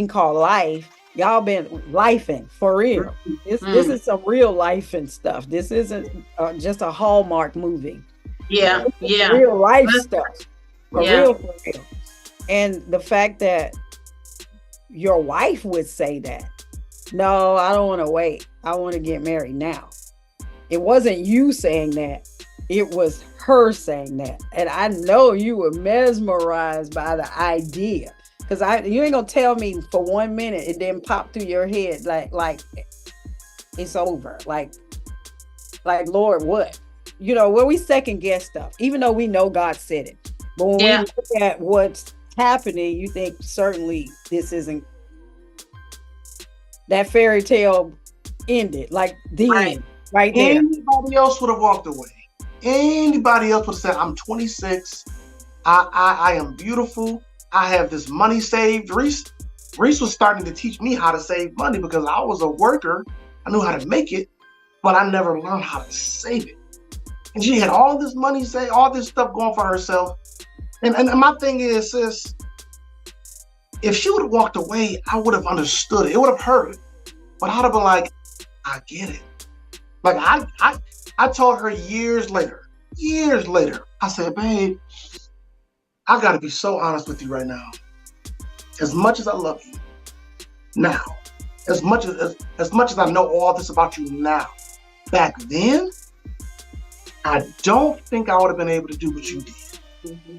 called life. Y'all been lifing for real. This is some real life and stuff. This isn't just a Hallmark movie. Yeah, real life stuff. For real. And the fact that your wife would say that, no, I don't want to wait. I want to get married now. It wasn't you saying that. It was her saying that. And I know you were mesmerized by the idea. Because you ain't going to tell me for 1 minute it didn't pop through your head like it's over. Like, Lord, what? You know, when we second guess stuff, even though we know God said it. But when we look at what's happening, you think certainly this isn't, that fairy tale ended. Like the end, right there. Anybody else would have walked away. Anybody else would have said, I'm 26. I am beautiful. I have this money saved. Reese was starting to teach me how to save money because I was a worker. I knew how to make it, but I never learned how to save it. And she had all this money saved, all this stuff going for herself. And my thing is, sis, if she would have walked away, I would have understood it. It would have hurt. But I'd have been like, I get it. Like I told her years later, I said, babe, I gotta be so honest with you right now. As much as I love you now, as much as I know all this about you now, back then, I don't think I would have been able to do what you did. Mm-hmm.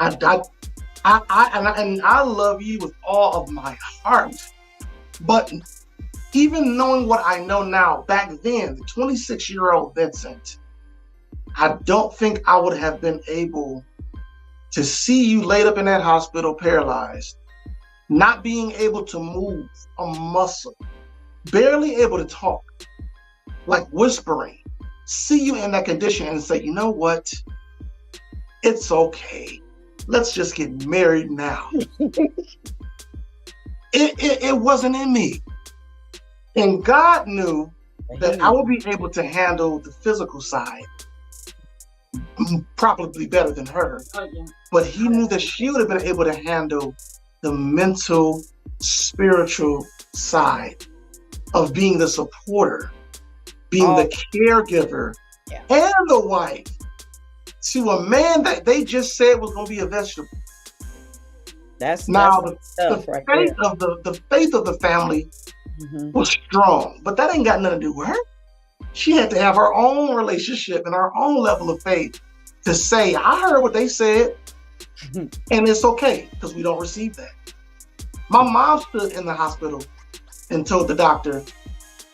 I love you with all of my heart. But even knowing what I know now, back then, the 26-year-old Vincent, I don't think I would have been able to see you laid up in that hospital, paralyzed, not being able to move a muscle, barely able to talk, like whispering, see you in that condition and say, you know what? It's okay. Let's just get married now. It wasn't in me. And God knew that I would be able to handle the physical side probably better than her. But he knew that she would have been able to handle the mental, spiritual side of being the supporter, being the caregiver, and the wife to a man that they just said was going to be a vegetable. That's the faith of the family was strong, but that ain't got nothing to do with her. She had to have her own relationship and her own level of faith to say, I heard what they said, and it's okay because we don't receive that. My mom stood in the hospital and told the doctor,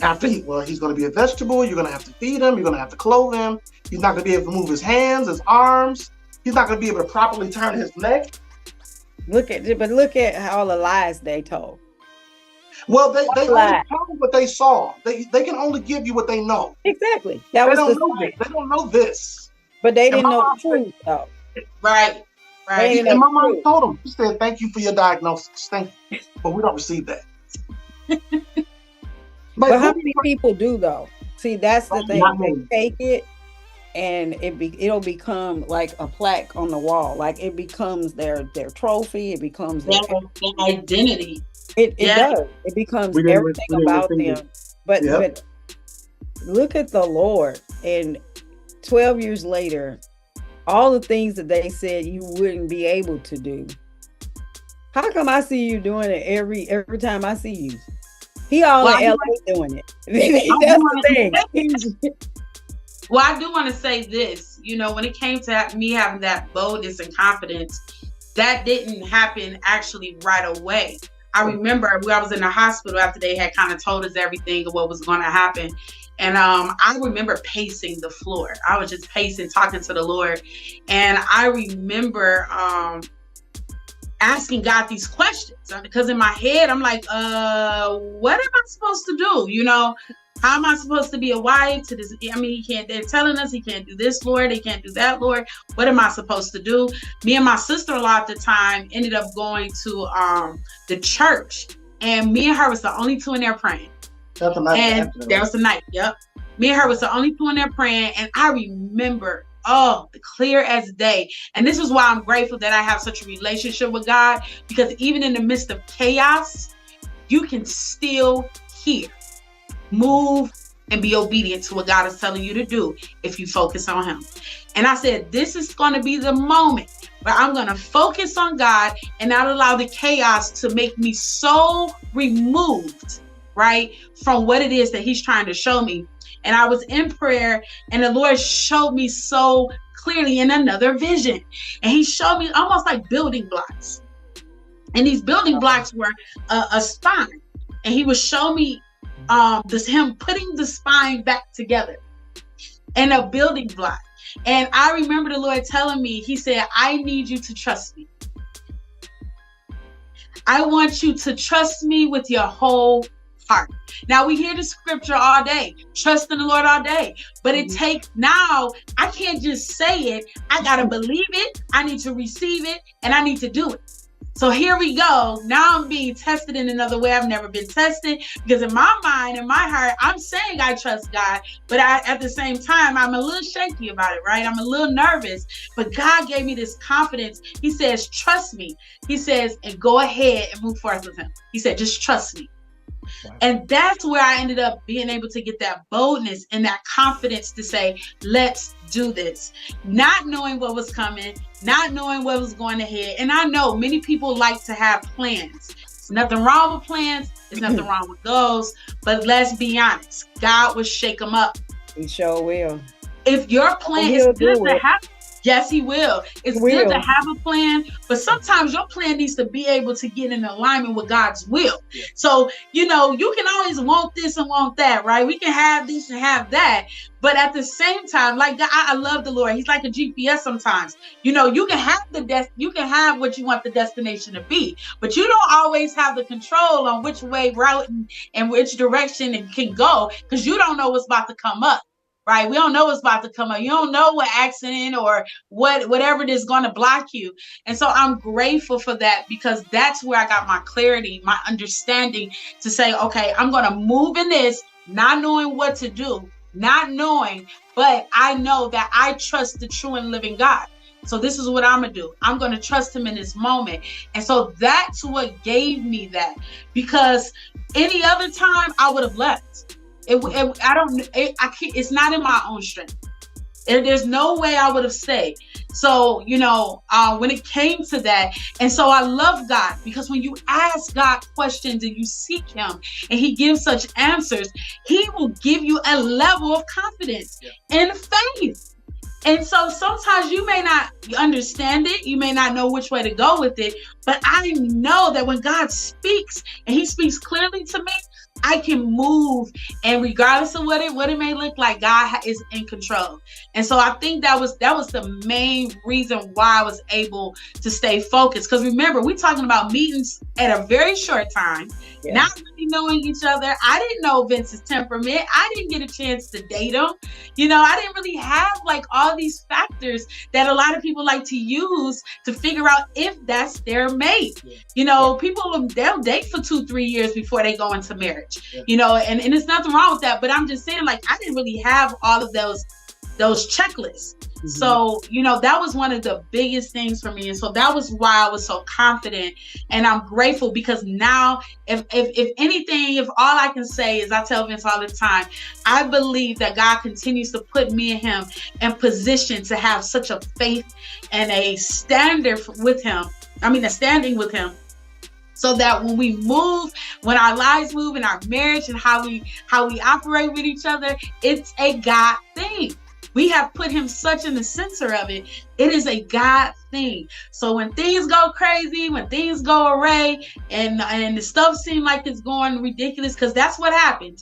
after he's going to be a vegetable, you're going to have to feed him, you're going to have to clothe him, he's not going to be able to move his hands, his arms, he's not going to be able to properly turn his neck. Look at all the lies they told. Well, they only tell what they saw. They can only give you what they know. Exactly. They don't know this. But they didn't know the truth, though. Right. And my mom told them, she said, thank you for your diagnosis. Thank you. But we don't receive that. But how many people do, though? See, that's the thing. They take it and it'll become like a plaque on the wall. Like it becomes their trophy. It becomes their identity. It does. It becomes everything about them. But look at the Lord. And 12 years later, all the things that they said you wouldn't be able to do. How come I see you doing it every time I see you? He all in LA doing it. That's the thing. Well, I do want to say this, when it came to me having that boldness and confidence, that didn't happen actually right away. I remember I was in the hospital after they had kind of told us everything of what was going to happen. And I remember pacing the floor. I was just pacing, talking to the Lord. And I remember asking God these questions, because in my head, I'm like, what am I supposed to do? How am I supposed to be a wife to this? I mean, they're telling us he can't do this, Lord. They can't do that, Lord. What am I supposed to do? Me and my sister-in-law at the time ended up going to the church, and me and her was the only two in there praying. That's a night. And there was the night. Yep. Me and her was the only two in there praying. And I remember, clear as day. And this is why I'm grateful that I have such a relationship with God, because even in the midst of chaos, you can still hear, move, and be obedient to what God is telling you to do if you focus on him. And I said, this is going to be the moment where I'm going to focus on God and not allow the chaos to make me so removed, right, from what it is that he's trying to show me. And I was in prayer, and the Lord showed me so clearly in another vision. And he showed me almost like building blocks. And these building blocks were a spine. And he was showing me him putting the spine back together and a building block. And I remember the Lord telling me, he said, I need you to trust me. I want you to trust me with your whole heart. Now we hear the scripture all day, trust in the Lord all day, but it takes, now I can't just say it. I got to believe it. I need to receive it, and I need to do it. So here we go. Now I'm being tested in another way I've never been tested, because in my mind, in my heart, I'm saying I trust God, but at the same time, I'm a little shaky about it, right? I'm a little nervous, but God gave me this confidence. He says, trust me. He says, and go ahead and move forth with him. He said, just trust me. Wow. And that's where I ended up being able to get that boldness and that confidence to say, let's do this. Not knowing what was coming, not knowing what was going ahead. And I know many people like to have plans. There's nothing wrong with plans. There's nothing wrong with goals. But let's be honest, God will shake them up. He sure will. If your plan is good to have, yes, he will. It's good to have a plan, but sometimes your plan needs to be able to get in alignment with God's will. So, you can always want this and want that, right? We can have this and have that. But at the same time, like God, I love the Lord. He's like a GPS sometimes. You can have you can have what you want the destination to be, but you don't always have the control on which way route and which direction it can go, because you don't know what's about to come up. Right? We don't know what's about to come up. You don't know what accident or whatever it is going to block you. And so I'm grateful for that, because that's where I got my clarity, my understanding to say, okay, I'm going to move in this, not knowing what to do, not knowing, but I know that I trust the true and living God. So this is what I'm going to do. I'm going to trust him in this moment. And so that's what gave me that, because any other time I would have left. It's not in my own strength. There's no way I would have stayed. So, when it came to that, and so I love God, because when you ask God questions and you seek him and he gives such answers, he will give you a level of confidence and faith. And so sometimes you may not understand it. You may not know which way to go with it. But I know that when God speaks and he speaks clearly to me, I can move, and regardless of what it may look like, God is in control. And so I think that was the main reason why I was able to stay focused. Because remember, we're talking about meetings at a very short time, not really knowing each other. I didn't know Vince's temperament. I didn't get a chance to date him. I didn't really have like all these factors that a lot of people like to use to figure out if that's their mate. People, they'll date for 2-3 years before they go into marriage. And there's nothing wrong with that, but I'm just saying, like, I didn't really have all of those checklists. Mm-hmm. So, that was one of the biggest things for me. And so that was why I was so confident, and I'm grateful, because now if anything, if all I can say is, I tell Vince all the time, I believe that God continues to put me and him in position to have such a faith and a standard with him. A standing with him. So that when we move, when our lives move in our marriage and how we operate with each other, it's a God thing. We have put him such in the center of it. It is a God thing. So when things go crazy, when things go awry, and the stuff seems like it's going ridiculous, because that's what happened.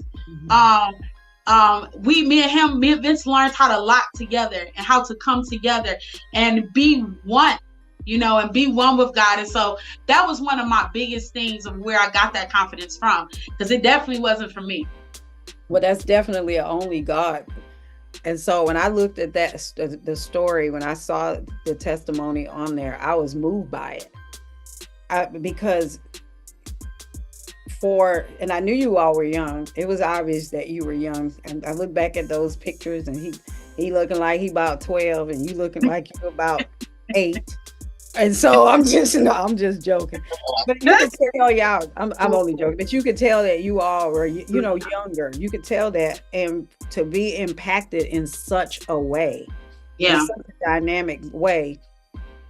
Me and Vince learned how to lock together and how to come together and be one, and be one with God. And so that was one of my biggest things of where I got that confidence from, because it definitely wasn't for me. Well, that's definitely a only God. And so when I looked at the story, when I saw the testimony on there, I was moved by it. Because and I knew you all were young. It was obvious that you were young. And I look back at those pictures, and he looking like he about 12, and you looking like you about 8. And so I'm just joking. But you could tell y'all, I'm only joking, but you could tell that you all were, younger. You could tell that, and to be impacted in such a way, in such a dynamic way.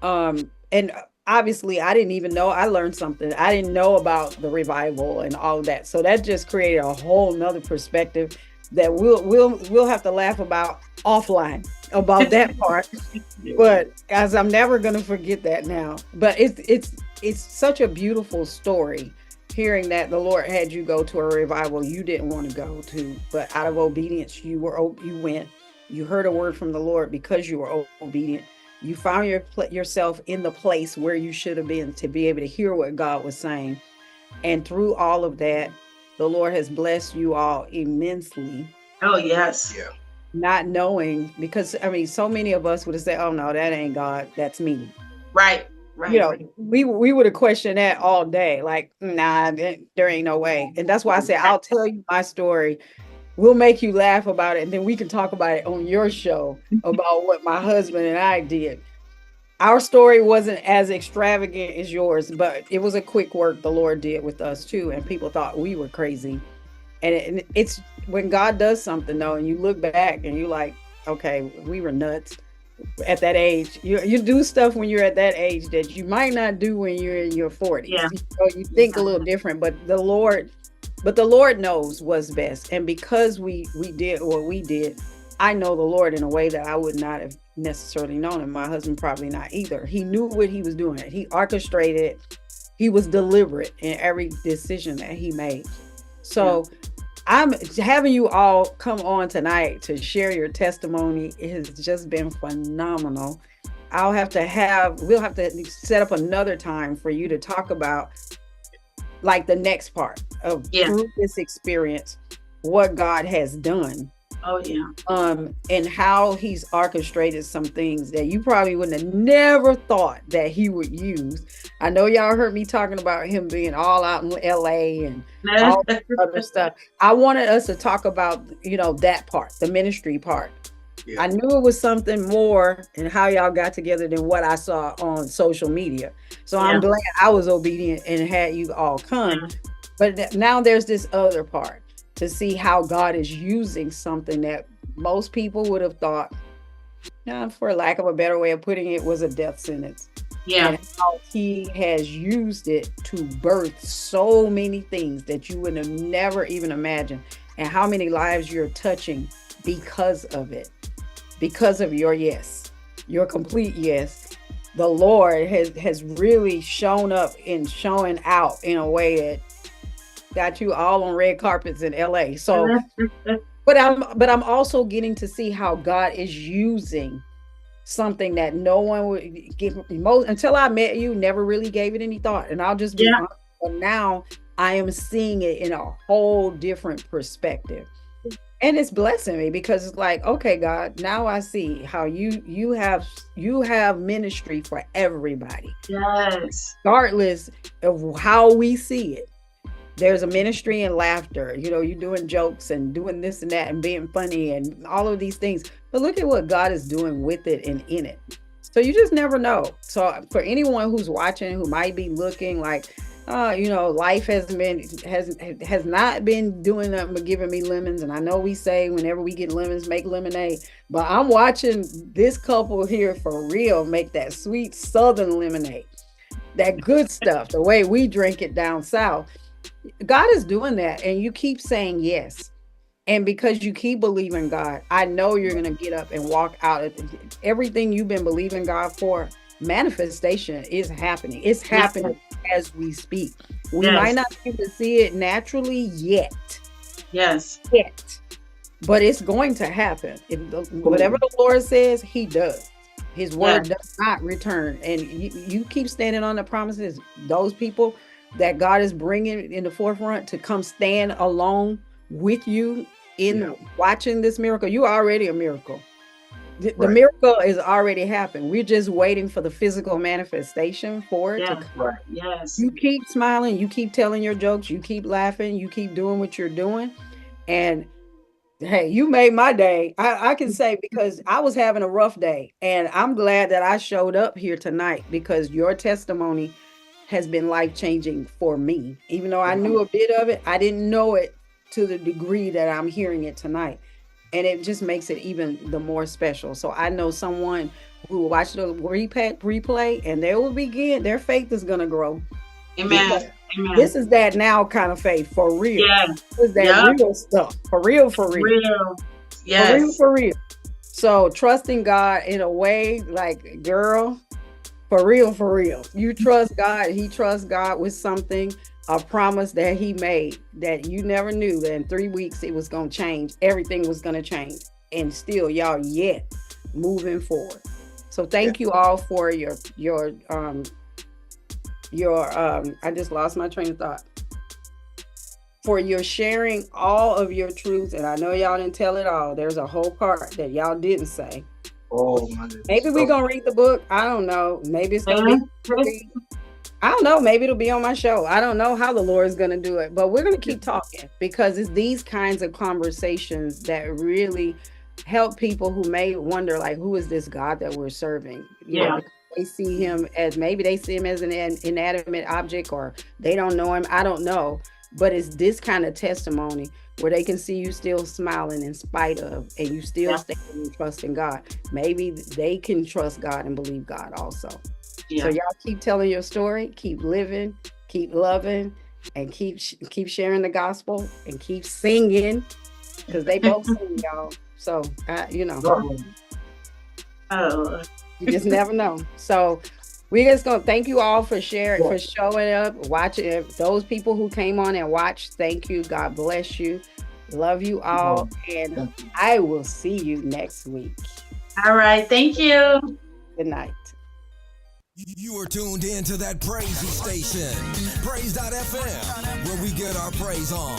And obviously I didn't even know, I learned something. I didn't know about the revival and all of that. So that just created a whole nother perspective that we'll have to laugh about offline about that part. But guys, I'm never going to forget that now. But it's such a beautiful story, hearing that the Lord had you go to a revival you didn't want to go to, but out of obedience you went. You heard a word from the Lord because you were obedient. You found yourself in the place where you should have been to be able to hear what God was saying. And through all of that, the Lord has blessed you all immensely. Oh, yes. Yeah. Not knowing, because so many of us would have said, oh no, that ain't God, that's me. Right. We would have questioned that all day. Like, nah, there ain't no way. And that's why I said, I'll tell you my story. We'll make you laugh about it, and then we can talk about it on your show about what my husband and I did. Our story wasn't as extravagant as yours, but it was a quick work the Lord did with us too. And people thought we were crazy. And it's when God does something though, and you look back and you're like, okay, we were nuts at that age. You do stuff when you're at that age that you might not do when you're in your 40s. Yeah. You think a little different, but the Lord knows what's best. And because we did what we did, I know the Lord in a way that I would not have necessarily known him. My husband probably not either. He knew what he was doing. He orchestrated. He was deliberate in every decision that he made. So I'm having you all come on tonight to share your testimony. It has just been phenomenal. We'll have to set up another time for you to talk about like the next part of through this experience, what God has done. Oh yeah. And how he's orchestrated some things that you probably wouldn't have never thought that he would use. I know y'all heard me talking about him being all out in LA and all that other stuff. I wanted us to talk about, that part, the ministry part. Yeah. I knew it was something more in how y'all got together than what I saw on social media. So I'm glad I was obedient and had you all come. But now there's this other part, to see how God is using something that most people would have thought, for lack of a better way of putting it, was a death sentence. Yeah. And how he has used it to birth so many things that you would have never even imagined. And how many lives you're touching because of it. Because of your yes. Your complete yes. The Lord has really shown up and showing out in a way that got you all on red carpets in LA. So, but I'm also getting to see how God is using something that no one would give until I met you, never really gave it any thought. And I'll just be honest, but now I am seeing it in a whole different perspective. And it's blessing me because it's like, okay, God, now I see how you have ministry for everybody. Yes. Regardless of how we see it. There's a ministry in laughter. You're doing jokes and doing this and that and being funny and all of these things. But look at what God is doing with it and in it. So you just never know. So for anyone who's watching, who might be looking like, life has not been doing nothing but giving me lemons. And I know we say whenever we get lemons, make lemonade. But I'm watching this couple here for real make that sweet Southern lemonade. That good stuff, the way we drink it down south. God is doing that, and you keep saying yes. And because you keep believing God, I know you're going to get up and walk out. Everything you've been believing God for, manifestation is happening. It's happening as we speak. We might not be able to see it naturally yet. Yes. Yet. But it's going to happen. Whatever the Lord says, He does. His word does not return. And you keep standing on the promises. Those people that God is bringing in the forefront to come stand alone with you in watching this miracle. You are already a miracle. The miracle is already happened. We're just waiting for the physical manifestation for it to come. Yes. You keep smiling, you keep telling your jokes, you keep laughing, you keep doing what you're doing. And hey, you made my day. I can say, because I was having a rough day, and I'm glad that I showed up here tonight, because your testimony has been life-changing for me. Even though I knew a bit of it, I didn't know it to the degree that I'm hearing it tonight. And it just makes it even the more special. So I know someone who will watch the replay, and they will begin, their faith is going to grow. Amen. Amen. This is that now kind of faith, for real. Yeah. This is that real stuff. For real, for real. Yes. For real. So trusting God in a way, like, girl, for real. You trust God. He trusts God with something, a promise that He made, that you never knew that in 3 weeks it was going to change. Everything was going to change. And still, y'all yet moving forward. So thank you all for your I just lost my train of thought. For your sharing all of your truths. And I know y'all didn't tell it all. There's a whole part that y'all didn't say. Oh my goodness. Maybe we're going to read the book. I don't know. Maybe it's going to be, I don't know. Maybe it'll be on my show. I don't know how the Lord is going to do it, but we're going to keep talking, because it's these kinds of conversations that really help people who may wonder, like, who is this God that we're serving? You know, they see Him as, maybe they see Him as an inanimate object, or they don't know Him. I don't know. But it's this kind of testimony where they can see you still smiling in spite of, and you still standing and trusting God. Maybe they can trust God and believe God also. So y'all keep telling your story, keep living, keep loving, and keep sharing the gospel, and keep singing, because they both sing, y'all. So, you know, you just never know. So we're just going to thank you all for sharing, for showing up, watching. Those people who came on and watched, thank you. God bless you. Love you all. And I will see you next week. All right. Thank you. Good night. You are tuned in to that praisey station, praise.fm, where we get our praise on.